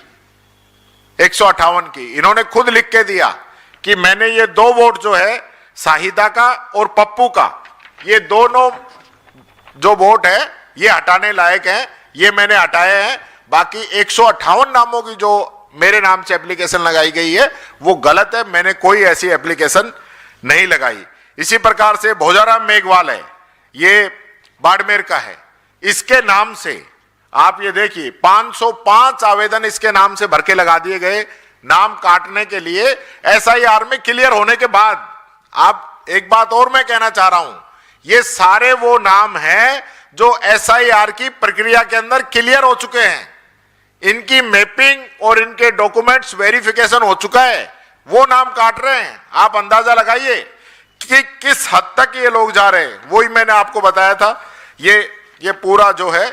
B: 158 की। इन्होंने खुद लिख के दिया कि मैंने ये 2 वोट जो है शाहिदा का और पप्पू का, ये दोनों जो वोट है ये हटाने लायक है, ये मैंने हटाए हैं। बाकी 158 नामों की जो मेरे नाम से एप्लीकेशन लगाई गई है वो गलत है, मैंने कोई ऐसी एप्लीकेशन नहीं लगाई। इसी प्रकार से भोजाराम मेघवाल है, ये बाड़मेर का है, इसके नाम से आप ये देखिए 505 आवेदन इसके नाम से भर के लगा दिए गए नाम काटने के लिए एसआईआर में क्लियर होने के बाद। आप एक बात और मैं कहना चाह रहा हूं, ये सारे वो नाम हैं जो एसआईआर की प्रक्रिया के अंदर क्लियर हो चुके हैं, इनकी मैपिंग और इनके डॉक्यूमेंट्स वेरिफिकेशन हो चुका है, वो नाम काट रहे हैं। आप अंदाजा लगाइए कि किस हद तक ये लोग जा रहे हैं। वही मैंने आपको बताया था, ये पूरा जो है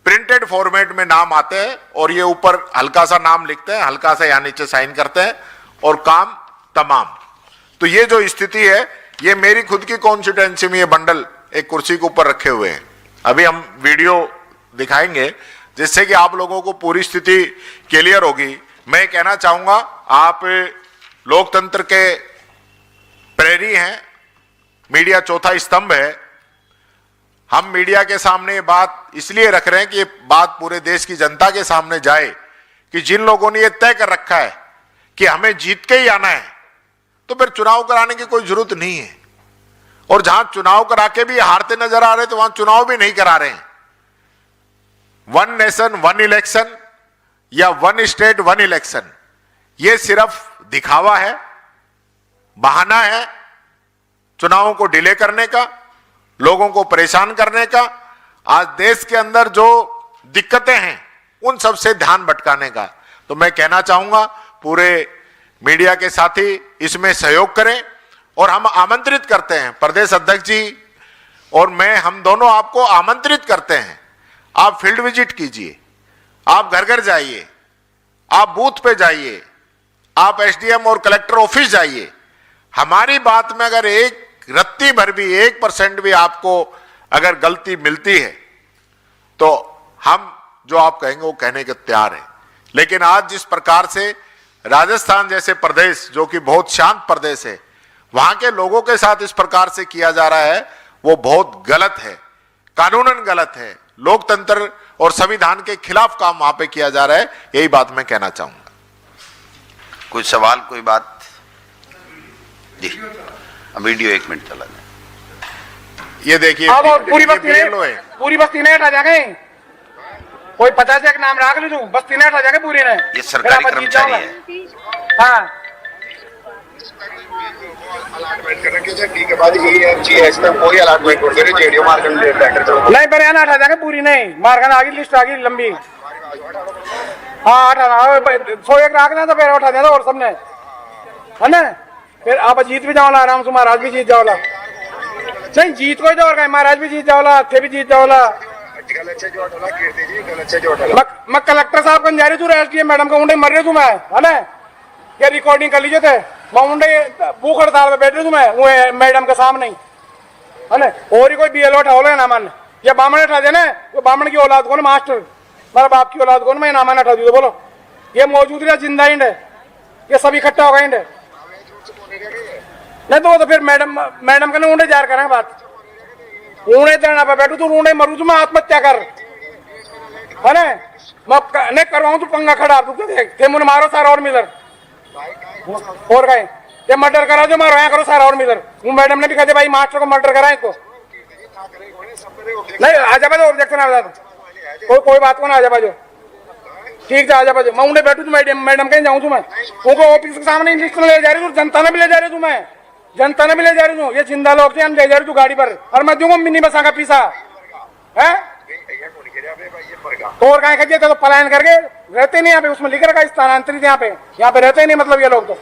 B: प्रिंटेड फॉर्मेट में नाम आते हैं और ये ऊपर हल्का सा नाम लिखते हैं, हल्का सा यहाँ नीचे साइन करते हैं और काम तमाम। तो ये जो स्थिति है, ये मेरी खुद की कॉन्स्टिट्यूएंसी में ये बंडल एक कुर्सी के ऊपर रखे हुए हैं। अभी हम वीडियो दिखाएंगे जिससे कि आप लोगों को पूरी स्थिति क्लियर होगी। मैं कहना चाहूंगा, आप लोकतंत्र के प्रेरी हैं, मीडिया चौथा स्तंभ है। हम मीडिया के सामने ये बात इसलिए रख रहे हैं कि ये बात पूरे देश की जनता के सामने जाए कि जिन लोगों ने ये तय कर रखा है कि हमें जीत के ही आना है, तो फिर चुनाव कराने की कोई जरूरत नहीं है। और जहां चुनाव करा के भी हारते नजर आ रहे तो वहां चुनाव भी नहीं करा रहे हैं। 1 नेशन 1 इलेक्शन या 1 स्टेट 1 इलेक्शन, ये सिर्फ दिखावा है, बहाना है चुनावों को डिले करने का, लोगों को परेशान करने का, आज देश के अंदर जो दिक्कतें हैं उन सब से ध्यान भटकाने का। तो मैं कहना चाहूंगा पूरे मीडिया के साथी इसमें सहयोग करें और हम आमंत्रित करते हैं, प्रदेश अध्यक्ष जी और मैं, हम दोनों आपको आमंत्रित करते हैं। आप फील्ड विजिट कीजिए, आप घर घर जाइए, आप बूथ पे जाइए, आप एसडीएम और कलेक्टर ऑफिस जाइए। हमारी बात में अगर एक रत्ती भर भी 1% भी आपको अगर गलती मिलती है तो हम जो आप कहेंगे वो कहने के तैयार हैं। लेकिन आज जिस प्रकार से राजस्थान जैसे प्रदेश जो कि बहुत शांत प्रदेश है, वहां के लोगों के साथ इस प्रकार से किया जा रहा है वो बहुत गलत है, कानूनन गलत है, लोकतंत्र और संविधान के खिलाफ काम वहां पे किया जा रहा है। यही बात मैं कहना चाहूंगा।
A: कोई सवाल, कोई बात जी? वीडियो 1 मिनट चला जाए।
B: ये देखिए
C: पूरी बस्ती ने हटा जाएंगे, कोई 50 एक नाम रख लो, बस्ती ने हटा जाएंगे पूरी ने।
A: ये सरकारी कर्मचारी है।
C: हाँ नहीं पर यहाँ हटा जाएंगे पूरी नहीं, मारगन आ गई, लिस्ट आ गई लंबी। हाँ हटाना 101 रखना तो फिर उठा देना और सबने, है ना। फिर आप जीत भी जाओला आराम से, महाराज भी जीत जाओला। नहीं जीत को तो और महाराज भी जीत जाओला, थे भी जीत जाओला। मैं कलेक्टर साहब कन जा रही तू, एसडीएम मैडम का उंडे मर रही तू मैं, है ना। ये रिकॉर्डिंग कर लीजिए थे, मैं उंडे भूख हड़ताल पे बैठ रही तू मैं, वो मैडम के सामने, है ना। और ही कोई बीएलओ उठा लो ना मन, ये बामण उठा देना, वो बामण की औलाद कौन, मास्टर मेरा बाप की औलाद कौन, मैं नामान उठा दी तो बोलो। ये मौजूद रहा जिंदा इंड है, ये सब इकट्ठा होगा इंड नहीं तो वो तो फिर मैडम का ऊँडे जार करें बात, ऊँडे धरना पे बैठू तू, ऊँडे मरू तू, मैं आत्महत्या कर, है ना। मैं नहीं करवाऊँ तू पंगा खड़ा, तू देख थे मुझे मारो सारा और मिलर और गए, ये मर्डर करा जो मारो यहाँ करो सारा और मिलर। वो मैडम ने भी कहा भाई मास्टर को मर्डर करा इसको, नहीं आ जा ऑब्जेक्शन आ बता कोई बात को ना आ जा बाजो, ठीक है आ जा बाजो। मैं उन्हें बैठू, मैडम कहीं जाऊँ मैं उनको ऑफिस के सामने लिस्ट ले जा रही हूँ, जनता ने भी ले जा रही हूँ, मैं जनता ने भी ले जा रही हूँ। ये जिंदा लोग थे, हम ले जा रही हूँ गाड़ी पर, और मैं दूंगा मिनी बसा का पीसा है। तो और कहीं खजे तो पलायन करके रहते नहीं यहाँ पे, उसमें लिख रखा स्थानांतरित, यहाँ पे रहते नहीं, मतलब ये लोग तो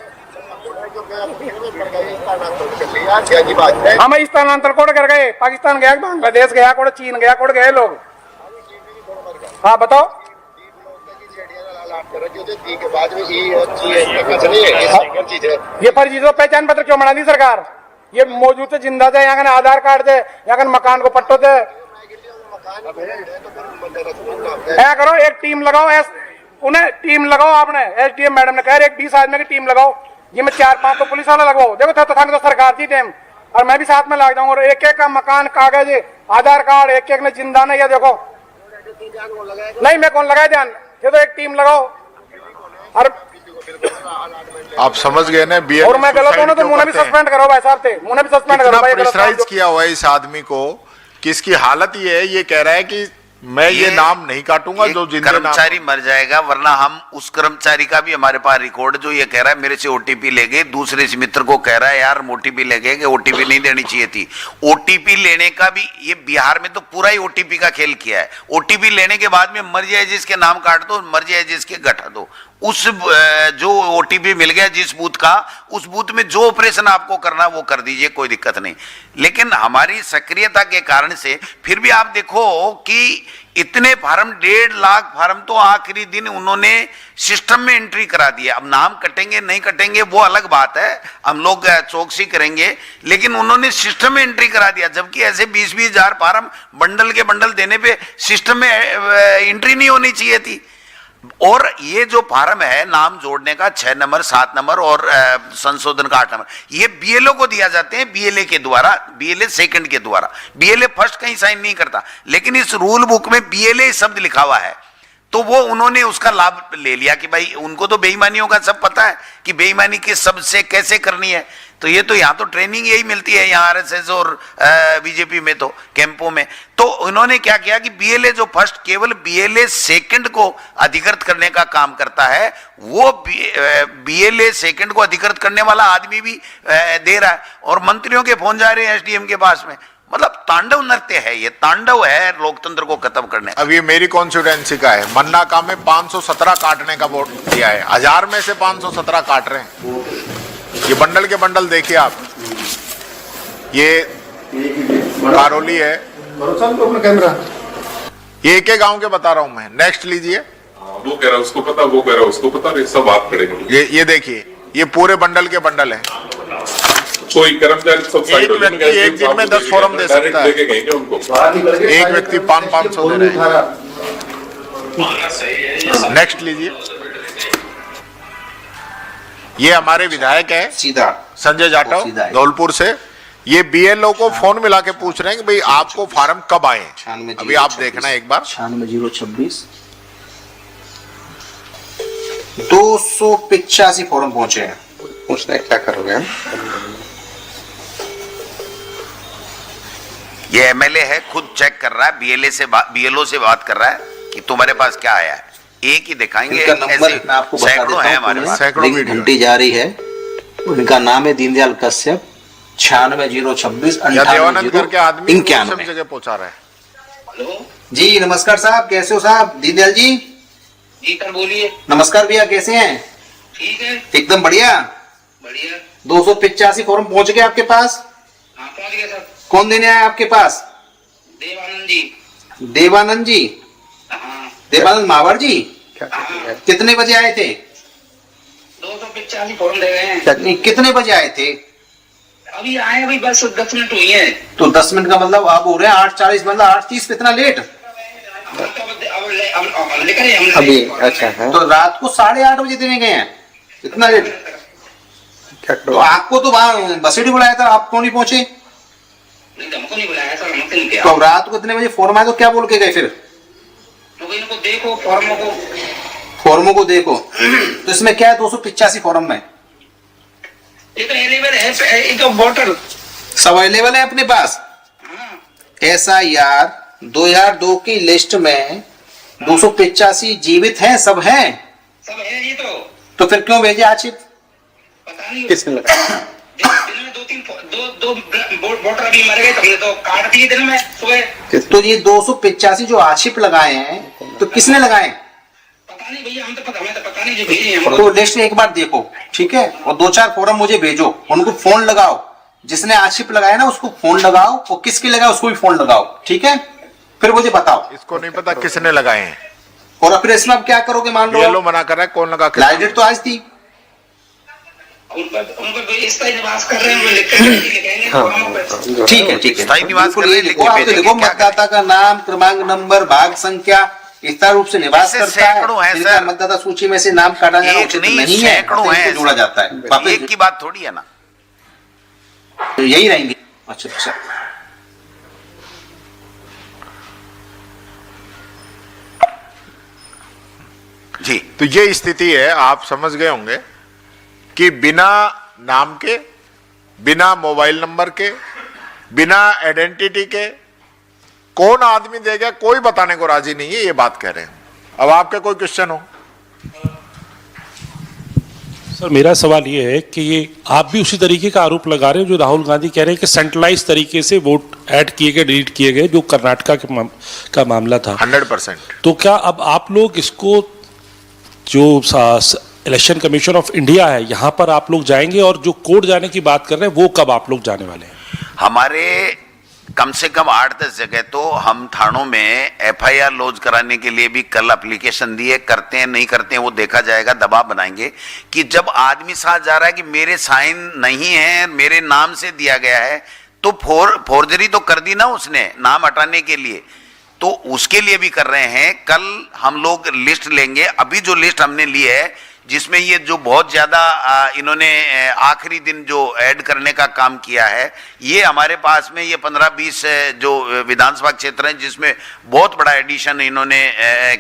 C: हम स्थानांतर कोड कर गए, पाकिस्तान गया, बांग्लादेश गया, कोड चीन गया, कोड गए लोग। हाँ बताओ, ये फर्जी तो पहचान पत्र क्यों बना दी सरकार? ये मौजूद है, जिंदा थे, यहाँ का आधार कार्ड थे, यहाँ का मकान को पट्टो थे। क्या करो, एक टीम लगाओ, उन्हें टीम लगाओ, आपने एसडीएम मैडम ने कहा एक 20 आदमी की टीम लगाओ, ये में 4-5 तो पुलिस वाला लगवाओ। देखो तो थाने तो सरकार थी टाइम, और मैं भी साथ में लग जाऊंगा, और एक एक का मकान, कागज, आधार कार्ड, एक एक ने जिंदा नहीं है। देखो नहीं, मैं कौन लगाए ध्यान, ये तो एक टीम लगाओ। और
B: आप समझ गए ना, बी
C: और मैं गलत हूं ना तो मुझे भी सस्पेंड करो भाई साहब थे, मुझे भी सस्पेंड करो भाई।
B: प्रेशराइज किया हुआ है इस आदमी को कि इसकी हालत ये है, ये कह रहा है कि मैं ये नाम नहीं काटूंगा जो जिंदे
A: कर्मचारी मर जाएगा, वरना हम उस कर्मचारी का भी हमारे पास रिकॉर्ड जो ये कह रहा है मेरे से ओटीपी ले गए, दूसरे से मित्र को कह रहा है यार ओटीपी ले गए, ओटीपी नहीं देनी चाहिए थी। ओटीपी लेने का भी ये बिहार में तो पूरा ही ओटीपी का खेल किया है। ओटीपी लेने के बाद में मर जाए जिसके नाम काट दो, मर जाए जिसके घटा दो। उस जो ओटीपी मिल गया जिस बूथ का, उस बूथ में जो ऑपरेशन आपको करना वो कर दीजिए, कोई दिक्कत नहीं। लेकिन हमारी सक्रियता के कारण से फिर भी आप देखो कि इतने फार्म, 1.5 लाख फार्म तो आखिरी दिन उन्होंने सिस्टम में एंट्री करा दिया। अब नाम कटेंगे नहीं कटेंगे वो अलग बात है, हम लोग चौकसी करेंगे, लेकिन उन्होंने सिस्टम में एंट्री करा दिया। जबकि ऐसे 20-20 हजार फार्म बंडल के बंडल देने पे सिस्टम में एंट्री नहीं होनी चाहिए थी। और ये जो फार्म है नाम जोड़ने का 6 नंबर, 7 नंबर और संशोधन का 8 नंबर, ये बीएलओ को दिया जाते हैं, बीएलए के द्वारा, बीएलए सेकंड के द्वारा। बीएलए फर्स्ट कहीं साइन नहीं करता, लेकिन इस रूल बुक में बीएलए शब्द लिखा हुआ है, तो वो उन्होंने उसका लाभ ले लिया कि भाई उनको तो बेईमानियों का सब पता है कि बेईमानी किस शब्द से कैसे करनी है। तो ये तो यहाँ तो ट्रेनिंग यही मिलती है, यहाँ आरएसएस और बीजेपी में तो कैंपों में। तो उन्होंने क्या किया कि बीएलए जो फर्स्ट, केवल बीएलए सेकंड को अधिकृत करने का काम करता है, वो बीएलए सेकंड को अधिकृत करने वाला आदमी भी दे रहा है, और मंत्रियों के फोन जा रहे हैं एसडीएम के पास में। मतलब तांडव नृत्य है, ये तांडव है लोकतंत्र को खत्म करने।
B: अब ये मेरी कॉन्स्टिट्यूएंसी का है, मन्ना का में 517 काटने का वोट दिया है, 1000 में से 517 काट रहे हैं। ये बंडल के बंडल देखिए आप, ये कारोली है,
C: कैमरा
B: ये एक गांव के बता रहा हूं मैं। नेक्स्ट लीजिए,
D: वो कह रहा है उसको पता, वो कह रहा है उसको पता, सब बात करेंगे।
B: ये देखिए, ये पूरे बंडल के बंडल हैं।
D: कोई कर्मचारी सब
B: एक व्यक्ति एक दिन में 10 फॉर्म दे सकता है, एक व्यक्ति 500 दे रहे हैं। नेक्स्ट लीजिए, ये हमारे विधायक है
E: सीधा
B: संजय जाटव धौलपुर से। ये बीएलओ को फोन मिला के पूछ रहे हैं कि भाई आपको फार्म कब आए। अभी आप देखना एक बार,
E: 96-026 285 फॉर्म पहुंचे हैं। पूछना है क्या करोगे हम?
A: ये एमएलए है, खुद चेक कर रहा है, बीएलओ से बात कर रहा है कि तुम्हारे पास क्या आया है। एक ही दिखाएंगे,
E: इनका नंबर मैं आपको बता देता
A: है हमारे
E: हूं,
A: पास,
B: सैकड़ों वीडियो
E: घंटी जारी है। उनका नाम है दीनदयाल कश्यप, 96-026
B: या देवानंद करके आदमी सब
E: 98।
B: जगह पहुंचा रहा है।
F: हेलो
E: जी नमस्कार साहब, कैसे हो साहब? दीनदयाल जी
F: जी सर बोलिए।
E: नमस्कार भैया, कैसे हैं?
F: ठीक है,
E: एकदम बढ़िया।
F: बढ़िया।
E: 285 फॉर्म पहुंच गए आपके पास?
F: हाँ पहुंच गया सर।
E: कौन देने आया आपके पास?
F: देवानंद जी।
E: देवानंद जी?
F: हाँ
E: देवानंद मावर जी?
F: हाँ,
E: कितने बजे आए थे?
F: 285 फॉर्म दे गए हैं।
E: नहीं, कितने बजे आए थे?
F: अभी आए, अभी बस 10 मिनट हुई है।
E: तो 10 मिनट का मतलब आप हो रहे हैं 8:40, मतलब 8:30 पे इतना लेट?
F: अब लेकर आए हमने।
E: अभी अच्छा है, तो रात को 8:30 बजे देने गए हैं, इतना लेट? तो आपको तो वहाँ बसेड़ी बुलाया था, आप क्यों नहीं पहुंचे?
F: नहीं हमको नहीं बुलाया सर, हमसे नहीं किया।
E: तो अब रात को इतने बजे फॉर्म आए तो क्या बोल के गए फिर?
F: तो इनको देखो फॉर्मों को।
E: फॉर्मों को देखो। तो इसमें क्या है 285 फॉर्म में?
F: ये तो अवेलेबल है, एक वोटर
E: सब अवेलेबल है अपने पास।
F: हाँ
E: SIR 2002 की लिस्ट में 285 जीवित हैं, सब हैं,
F: सब है ये
E: तो फिर क्यों भेजे आक्षेप?
F: पता नहीं किसने लगाया। दिन में दो वोटर अभी मर गए, तो हमने तो काट दिए दिन में सुबह।
E: तो ये 285 जो आक्षेप लगाए हैं तो किसने लगाए?
F: पता नहीं भैया, हमें तो पता नहीं जो भेजे हैं।
E: तो लिस्ट एक बार देखो, ठीक है, और 2-4 फोरम मुझे भेजो, उनको फोन लगाओ, जिसने आक्षेप लगाया ना उसको फोन लगाओ, और किसके लगाया उसको भी फोन लगाओ, ठीक है, फिर मुझे बताओ।
B: इसको नहीं पता किसने लगाए हैं,
E: और फिर इसमें अब क्या करोगे? मान
B: ये
E: लो
B: लो मना कर रहा है, कौन लगा के?
E: लास्ट डेट तो आज थी।
F: उन पर इस तरह निवास कर रहे हैं, वो लिखेंगे।
E: ठीक है, ठीक है,
A: स्थायी निवास कर रहे हैं, लिख के
E: आप तो
A: भेजेंगे,
E: लिखो
A: क्या
E: मतदाता का नाम, क्रमांक नंबर, भाग संख्या, इस तरह रूप से निवास
A: ऐसे
E: करता है,
A: सैकड़ों हैं,
E: जिनका
A: सर।
E: मतदाता सूची में से नाम काटा जाना
A: एक
E: उचित
A: नहीं,
E: नहीं है,
A: सैकड़ों
E: तो
A: हैं
E: इससे जोड़ा जाता है वापस।
A: एक की बात थोड़ी है ना।
E: तो यही रहेंगे। अच्छा अच्छा,
A: जी,
B: तो ये स्थिति है, आप समझ गए होंगे कि बिना नाम के, बिना मोबाइल नंबर के, बिना आइडेंटिटी के कौन आदमी देगा, कोई बताने को राजी नहीं है, ये बात कह रहे हैं। अब आपके कोई क्वेश्चन हो?
G: सर मेरा सवाल ये है कि ये आप भी उसी तरीके का आरोप लगा रहे हो जो राहुल गांधी कह रहे हैं कि सेंट्रलाइज तरीके से वोट ऐड किए गए, डिलीट किए गए, जो कर्नाटका का मामला था
B: 100%।
G: तो क्या अब आप लोग इसको, जो इलेक्शन कमीशन ऑफ इंडिया है, यहाँ पर आप लोग जाएंगे, और जो कोर्ट जाने की बात कर रहे हैं वो कब आप लोग जाने वाले हैं?
A: हमारे कम से कम 8-10 जगह तो हम थानों में एफआईआर लॉन्च कराने के लिए भी कल एप्लीकेशन दिए, करते हैं नहीं करते हैं वो देखा जाएगा, दबाव बनाएंगे कि जब आदमी साथ जा रहा है कि मेरे साइन नहीं है, मेरे नाम से दिया गया है, तो फोर्जरी तो कर दी ना उसने नाम हटाने के लिए, तो उसके लिए भी कर रहे हैं। कल हम लोग लिस्ट लेंगे, अभी जो लिस्ट हमने ली है जिसमें ये जो बहुत ज्यादा इन्होंने आखिरी दिन जो ऐड करने का काम किया है, ये हमारे पास में ये 15-20 जो विधानसभा क्षेत्र हैं जिसमें बहुत बड़ा एडिशन इन्होंने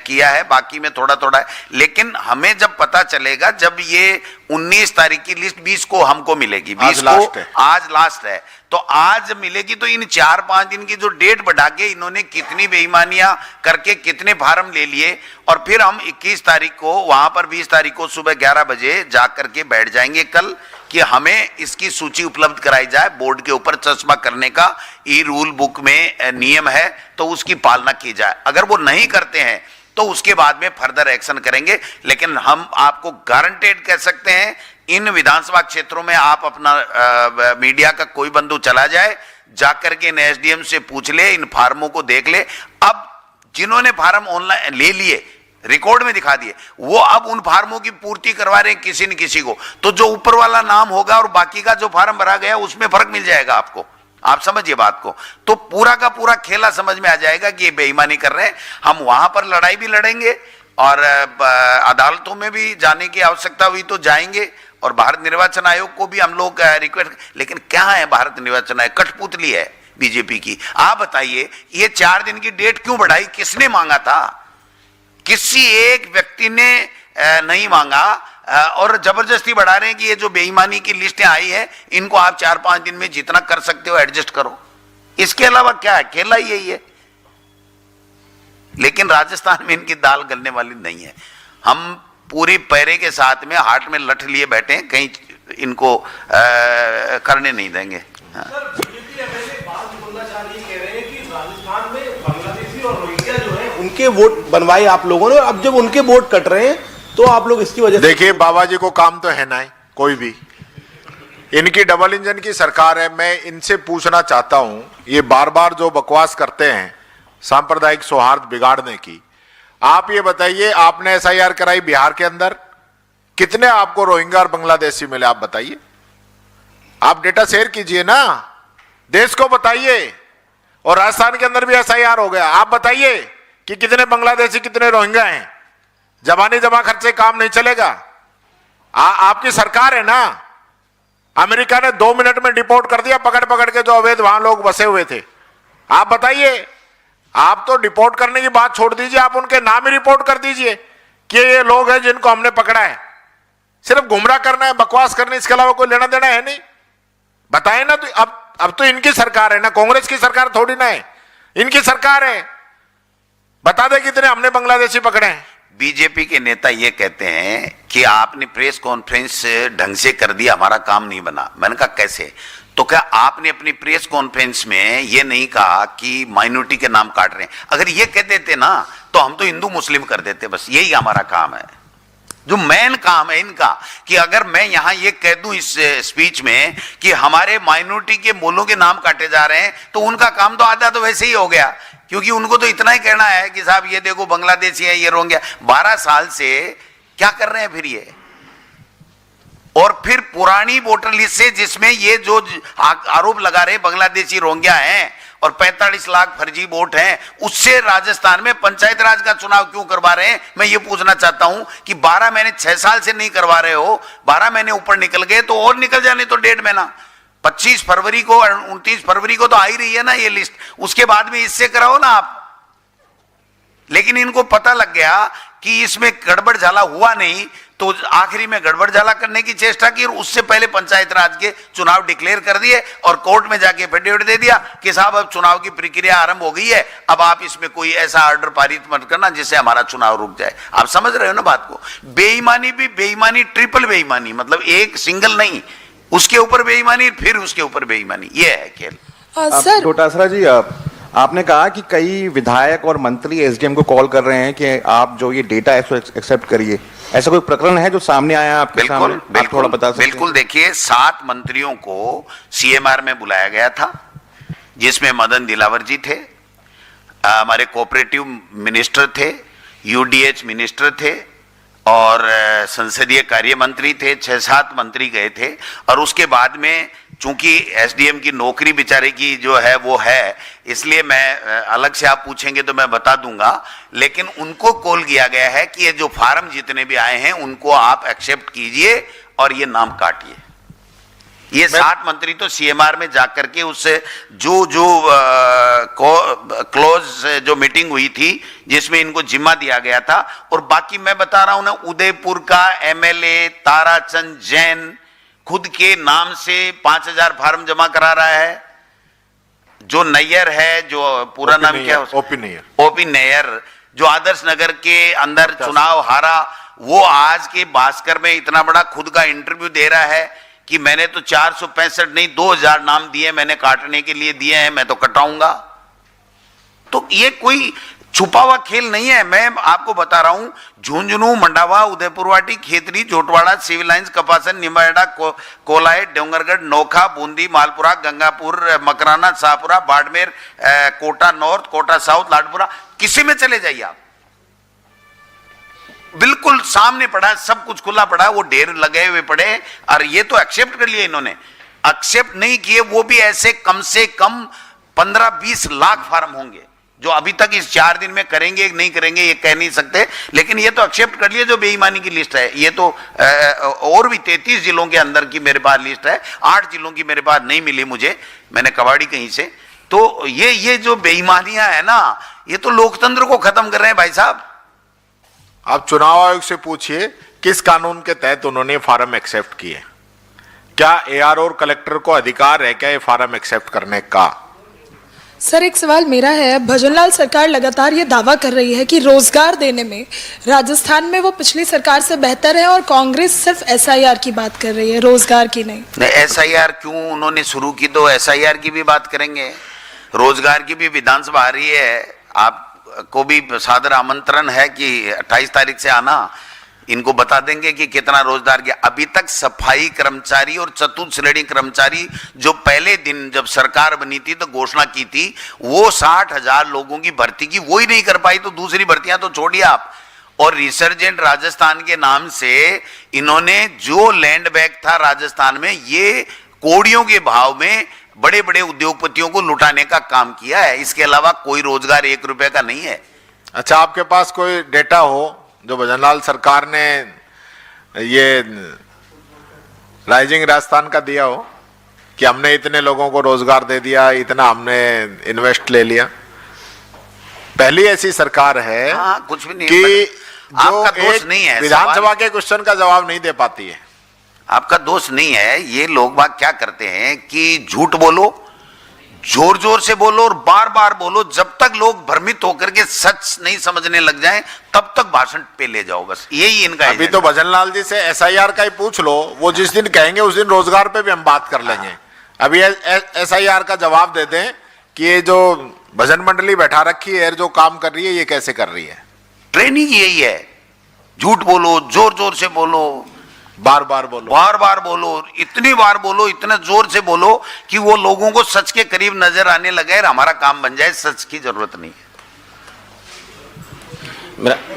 A: किया है, बाकी में थोड़ा थोड़ा है। लेकिन हमें जब पता चलेगा, जब ये 19 तारीख की लिस्ट 20 को हमको मिलेगी, 20 को आज लास्ट है, तो आज मिलेगी, तो इन 4-5 दिन की जो डेट बढ़ा के इन्होंने कितनी बेईमानियां करके कितने फार्म ले लिए, और फिर हम 21 तारीख को वहां पर 20 तारीख को सुबह 11 बजे जा करके बैठ जाएंगे कल कि हमें इसकी सूची उपलब्ध कराई जाए। बोर्ड के ऊपर चश्मा करने का ई रूल बुक में नियम है, तो उसकी पालना की जाए। अगर वो नहीं करते हैं तो उसके बाद में फर्दर एक्शन करेंगे। लेकिन हम आपको गारंटेड कह सकते हैं, इन विधानसभा क्षेत्रों में आप अपना मीडिया का कोई बंधु चला जाए, जाकर के इन एसडीएम से पूछ ले, इन फार्मों को देख ले। अब जिन्होंने फार्म ऑनलाइन ले लिए, रिकॉर्ड में दिखा दिए, वो अब उन फार्मों की पूर्ति करवा रहे हैं किसी न किसी को, तो जो ऊपर वाला नाम होगा और बाकी का जो फार्म भरा गया उसमें फर्क मिल जाएगा आपको। आप समझिए बात को, तो पूरा का पूरा खेला समझ में आ जाएगा कि ये बेईमानी कर रहे हैं। हम वहां पर लड़ाई भी लड़ेंगे और अदालतों में भी जाने की आवश्यकता हुई तो जाएंगे, और भारत निर्वाचन आयोग को भी हम लोग रिक्वेस्ट। लेकिन क्या है भारत निर्वाचन आयोग? कठपुतली है बीजेपी की। आप बताइए, ये 4 दिन की डेट क्यों बढ़ाई? किसने मांगा था? किसी एक व्यक्ति ने नहीं मांगा, और जबरदस्ती बढ़ा रहे हैं कि ये जो बेईमानी की लिस्टें आई है इनको आप 4-5 दिन में जितना कर सकते हो एडजस्ट करो। इसके अलावा क्या है? खेला ही यही है। लेकिन राजस्थान में इनकी दाल गलने वाली नहीं है। हम पूरी पैरे के साथ में हाथ में लठ लिए बैठे हैं, कहीं इनको करने नहीं देंगे। हाँ।
H: उनके वोट बनवाए आप लोगों ने, अब जब उनके वोट कट रहे हैं तो आप लोग इसकी वजह से।
B: देखिए बाबा जी को काम तो है ना कोई भी, इनकी डबल इंजन की सरकार है। मैं इनसे पूछना चाहता हूं, ये बार बार जो बकवास करते हैं सांप्रदायिक सौहार्द बिगाड़ने की, आप ये बताइए, आपने एसआईआर कराई बिहार के अंदर, कितने आपको रोहिंग्या और बांग्लादेशी मिले? आप बताइए, आप डेटा शेयर कीजिए ना, देश को बताइए। और राजस्थान के अंदर भी एसआईआर हो गया, आप बताइए कि कितने बांग्लादेशी कितने रोहिंग्या हैं। जबानी जमा खर्चे काम नहीं चलेगा। आपकी सरकार है ना, अमेरिका ने 2 मिनट में डिपोर्ट कर दिया पकड़ पकड़ के जो अवैध वहां लोग बसे हुए थे। आप बताइए, आप तो डिपोर्ट करने की बात छोड़ दीजिए, आप उनके नाम ही रिपोर्ट कर दीजिए कि ये लोग हैं जिनको हमने पकड़ा है। सिर्फ गुमराह करना है, बकवास करना, इसके अलावा कोई लेना देना है नहीं। बताए ना। तो अब तो इनकी सरकार है ना, कांग्रेस की सरकार थोड़ी ना है, इनकी सरकार है। बता दे कितने हमने बांग्लादेशी पकड़े हैं।
A: बीजेपी के नेता ये कहते हैं कि आपने प्रेस कॉन्फ्रेंस ढंग से कर दिया, हमारा काम नहीं बना। मैंने कहा कैसे? तो क्या आपने अपनी प्रेस कॉन्फ्रेंस में ये नहीं कहा कि माइनॉरिटी के नाम काट रहे हैं? अगर ये कह देते ना तो हम तो हिंदू मुस्लिम कर देते, बस यही हमारा काम है। जो मेन काम है इनका कि अगर मैं यहां ये कह दूं इस स्पीच में कि हमारे माइनॉरिटी के बोलों के नाम काटे जा रहे हैं, तो उनका काम तो आधा तो वैसे ही हो गया, क्योंकि उनको तो इतना ही कहना है कि साहब ये देखो बांग्लादेशी है, ये रोहिंग्या। 12 साल से क्या कर रहे हैं फिर ये? और फिर पुरानी वोटर लिस्ट से जिसमें ये जो आरोप लगा रहे बांग्लादेशी रोहिंग्या हैं और 45 लाख फर्जी वोट हैं, उससे राजस्थान में पंचायत राज का चुनाव क्यों करवा रहे हैं? मैं ये पूछना चाहता हूं कि 12 महीने 6 साल से नहीं करवा रहे हो, 12 महीने ऊपर निकल गए तो और निकल जाने तो 1.5 महीना, 25 फरवरी को और 29 फरवरी को तो आ ही रही है ना ये लिस्ट, उसके बाद में इससे कराओ ना आप। लेकिन इनको पता लग गया कि इसमें गड़बड़ झाला हुआ नहीं, तो आखिरी में गड़बड़ झाला करने की चेष्टा की और उससे पहले पंचायत राज के चुनाव डिक्लेयर कर दिए और कोर्ट में जाके एफिडेविट दे दिया कि साहब अब चुनाव की प्रक्रिया आरंभ हो गई है, अब आप इसमें कोई ऐसा ऑर्डर पारित मत करना जिससे हमारा चुनाव रुक जाए। आप समझ रहे हो ना बात को? बेईमानी भी बेईमानी, ट्रिपल बेईमानी, मतलब एक सिंगल नहीं, उसके ऊपर बेईमानी फिर उसके ऊपर बेईमानी, ये है खेल।
I: सर
J: डोटासरा जी, आपने कहा कि कई विधायक और मंत्री एसडीएम को कॉल कर रहे हैं कि आप जो ये डेटा है उसको एक्सेप्ट करिए। ऐसा कोई प्रकरण है जो सामने आया आपके सामने? आप थोड़ा बता सकते हैं?
A: बिल्कुल। देखिए 7 मंत्रियों को सीएमआर में बुलाया गया था, जिसमें मदन दिलावर जी थे, हमारे कोऑपरेटिव मिनिस्टर थे, यूडीएच मिनिस्टर थे और संसदीय कार्य मंत्री थे। 6-7 मंत्री गए थे और उसके बाद में चूंकि एसडीएम की नौकरी बेचारे की जो है वो है, इसलिए मैं अलग से आप पूछेंगे तो मैं बता दूंगा, लेकिन उनको कॉल किया गया है कि ये जो फार्म जितने भी आए हैं उनको आप एक्सेप्ट कीजिए और ये नाम काटिए। ये 7 मंत्री तो सीएमआर में जाकर के उससे जो क्लोज जो मीटिंग हुई थी जिसमें इनको जिम्मा दिया गया था, और बाकी मैं बता रहा हूं ना, उदयपुर का एमएलए ताराचंद जैन खुद के नाम से 5000 फार्म जमा करा रहा है। जो नैयर है, जो पूरा नाम क्या है, ओपी नैयर, जो आदर्श नगर के अंदर चुनाव हारा, वो आज के भास्कर में इतना बड़ा खुद का इंटरव्यू दे रहा है कि मैंने तो 465 नहीं 2000 नाम दिए, मैंने काटने के लिए दिए हैं, मैं तो कटाऊंगा। तो ये कोई छुपा हुआ खेल नहीं है। मैं आपको बता रहा हूं, Jhunjhunu, Mandawa, Udaipurwati, Khetri, Jhotwara, civil lines, Kapasan, Nimbahera, coli, Dongargarh, Nokha, Bundi, Malpura, Gangapur, Makrana, Shahpura, Barmer, Kota north, Kota south, Ladpura, किसी में चले जाइए आप, बिल्कुल सामने पड़ा, सब कुछ खुला पड़ा, वो ढेर लगे हुए पड़े। और ये तो एक्सेप्ट कर लिए इन्होंने, एक्सेप्ट नहीं किए वो भी ऐसे कम से कम 15-20 लाख फार्म होंगे जो अभी तक इस 4 दिन में करेंगे नहीं करेंगे ये कह नहीं सकते, लेकिन ये तो एक्सेप्ट कर लिए जो बेईमानी की लिस्ट है। ये तो और भी 33 जिलों के अंदर की मेरे पास लिस्ट है, 8 जिलों की मेरे पास नहीं मिली मुझे, मैंने कबाड़ी कहीं से। तो ये जो बेईमानियां है ना, ये तो लोकतंत्र को खत्म कर रहे हैं भाई साहब।
B: आप चुनाव आयोग से पूछिए किस कानून के तहत उन्होंने फार्म एक्सेप्ट किए। क्या एआरओ और कलेक्टर को अधिकार है क्या ये फार्म एक्सेप्ट करने का?
I: सर एक सवाल मेरा है, भजनलाल सरकार लगातार ये दावा कर रही है कि रोजगार देने में राजस्थान में वो पिछली सरकार से बेहतर है और कांग्रेस सिर्फ एसआईआर की बात कर रही है, रोजगार की नहीं।
A: एसआईआर क्यों उन्होंने शुरू की, तो एसआईआर की भी बात करेंगे, रोजगार की भी विधानसभा आ रही है। आपको भी सादर आमंत्रण है कि 28 तारीख से आना, इनको बता देंगे कि कितना रोजगार किया। अभी तक सफाई कर्मचारी और चतुर्थ श्रेणी कर्मचारी जो पहले दिन जब सरकार बनी थी तो घोषणा की थी, वो 60,000 लोगों की भर्ती की, वो ही नहीं कर पाई, तो दूसरी भर्तियां तो छोड़िए आप। और रिसर्जेंट राजस्थान के नाम से इन्होंने जो लैंड बैंक था राजस्थान में, ये कोड़ियों के भाव में बड़े बड़े उद्योगपतियों को लुटाने का काम किया है। इसके अलावा कोई रोजगार 1 रुपए का नहीं है।
B: अच्छा, आपके पास कोई डेटा हो जो भजनलाल सरकार ने ये राइजिंग राजस्थान का दिया हो कि हमने इतने लोगों को रोजगार दे दिया, इतना हमने इन्वेस्ट ले लिया? पहली ऐसी सरकार है
A: कुछ भी नहीं
B: कि
A: आपका दोष नहीं है,
B: विधानसभा के क्वेश्चन का जवाब नहीं दे पाती है।
A: आपका दोष नहीं है। ये लोग बात क्या करते हैं कि झूठ बोलो, जोर जोर से बोलो और बार बार बोलो, जब तक लोग भ्रमित होकर के सच नहीं समझने लग जाएं तब तक भाषण पे ले जाओ, बस यही इनका
B: अभी तो भजनलाल जी से एसआईआर का ही पूछ लो, वो जिस दिन कहेंगे उस दिन रोजगार पे भी हम बात कर लेंगे। अभी एसआईआर का जवाब दे दें कि ये जो भजन मंडली बैठा रखी है, जो काम कर रही है, ये कैसे कर रही है।
A: ट्रेनिंग यही है, झूठ बोलो, जोर जोर से बोलो,
B: बार बार बोलो,
A: बार बार बोलो, इतनी बार बोलो, इतने जोर से बोलो कि वो लोगों को सच के करीब नजर आने लगे और हमारा काम बन जाए। सच की जरूरत नहीं है।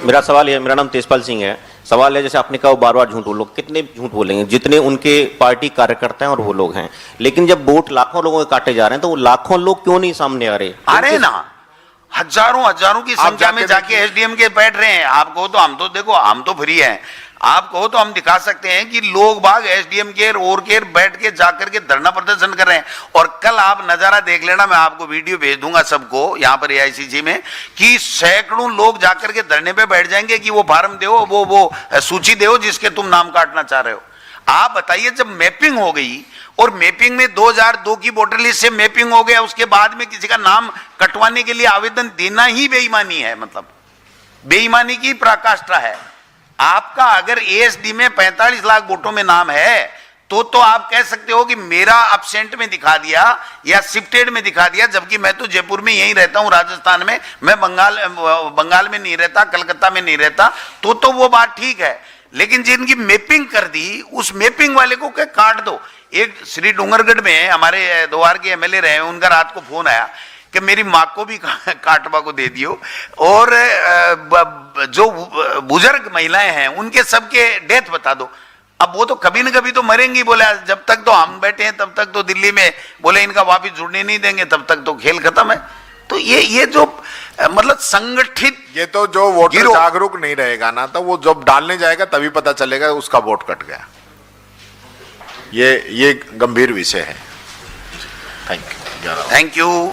K: मेरा सवाल है, मेरा नाम तेजपाल सिंह है। सवाल है, जैसे आपने कहा बार बार झूठ बोलो, कितने झूठ बोलेंगे, जितने उनके पार्टी कार्यकर्ता हैं और वो लोग हैं, लेकिन जब वोट लाखों लोगों के काटे जा रहे हैं तो वो लाखों लोग क्यों नहीं सामने आ रहे?
A: आ रहे ना, हजारों की संख्या में जाके एसडीएम के बैठ रहे हैं। आप कहो तो हम तो देखो, हम तो फ्री हैं, आप कहो तो हम दिखा सकते हैं कि लोग बाग एसडीएम के और के बैठ के जाकर के धरना प्रदर्शन कर रहे हैं। और कल आप नजारा देख लेना, मैं आपको वीडियो भेज दूंगा सबको यहाँ पर एआईसीसी में, कि सैकड़ों लोग जाकर के धरने पे बैठ जाएंगे कि वो फार्म दो, वो सूची दो जिसके तुम नाम काटना चाह रहे हो। आप बताइए, जब मैपिंग हो गई और मैपिंग में 2002 की वोटर लिस्ट से मैपिंग हो गया, उसके बाद में किसी का नाम कटवाने के लिए आवेदन देना ही बेईमानी है, मतलब बेईमानी की पराकाष्ठा है। आपका अगर एएसडी में 45 लाख वोटों में नाम है तो आप कह सकते हो कि मेरा एब्सेंट में दिखा दिया या शिफ्टेड में दिखा दिया, जबकि मैं तो जयपुर में यहीं रहता हूं, राजस्थान में, मैं बंगाल में नहीं रहता, कलकत्ता में नहीं रहता, तो वो बात ठीक है। लेकिन जिनकी मैपिंग कर दी, उस मैपिंग वाले को क्या काट दो। एक श्री डूंगरगढ़ में हमारे द्वार के एमएलए रहे, उनका रात को फोन आया कि मेरी माँ को भी काटवा को दे दियो, और जो बुजुर्ग महिलाएं हैं उनके सबके डेथ बता दो। अब वो तो कभी न कभी तो मरेंगी, बोले जब तक तो हम बैठे हैं तब तक तो दिल्ली में, बोले इनका वापिस जुड़ने नहीं देंगे, तब तक तो खेल खत्म है। तो ये जो मतलब संगठित,
B: ये तो जो वोटर जागरूक नहीं रहेगा ना, तो वो जब डालने जाएगा तभी पता चलेगा उसका वोट कट गया। ये गंभीर विषय है। Thank you.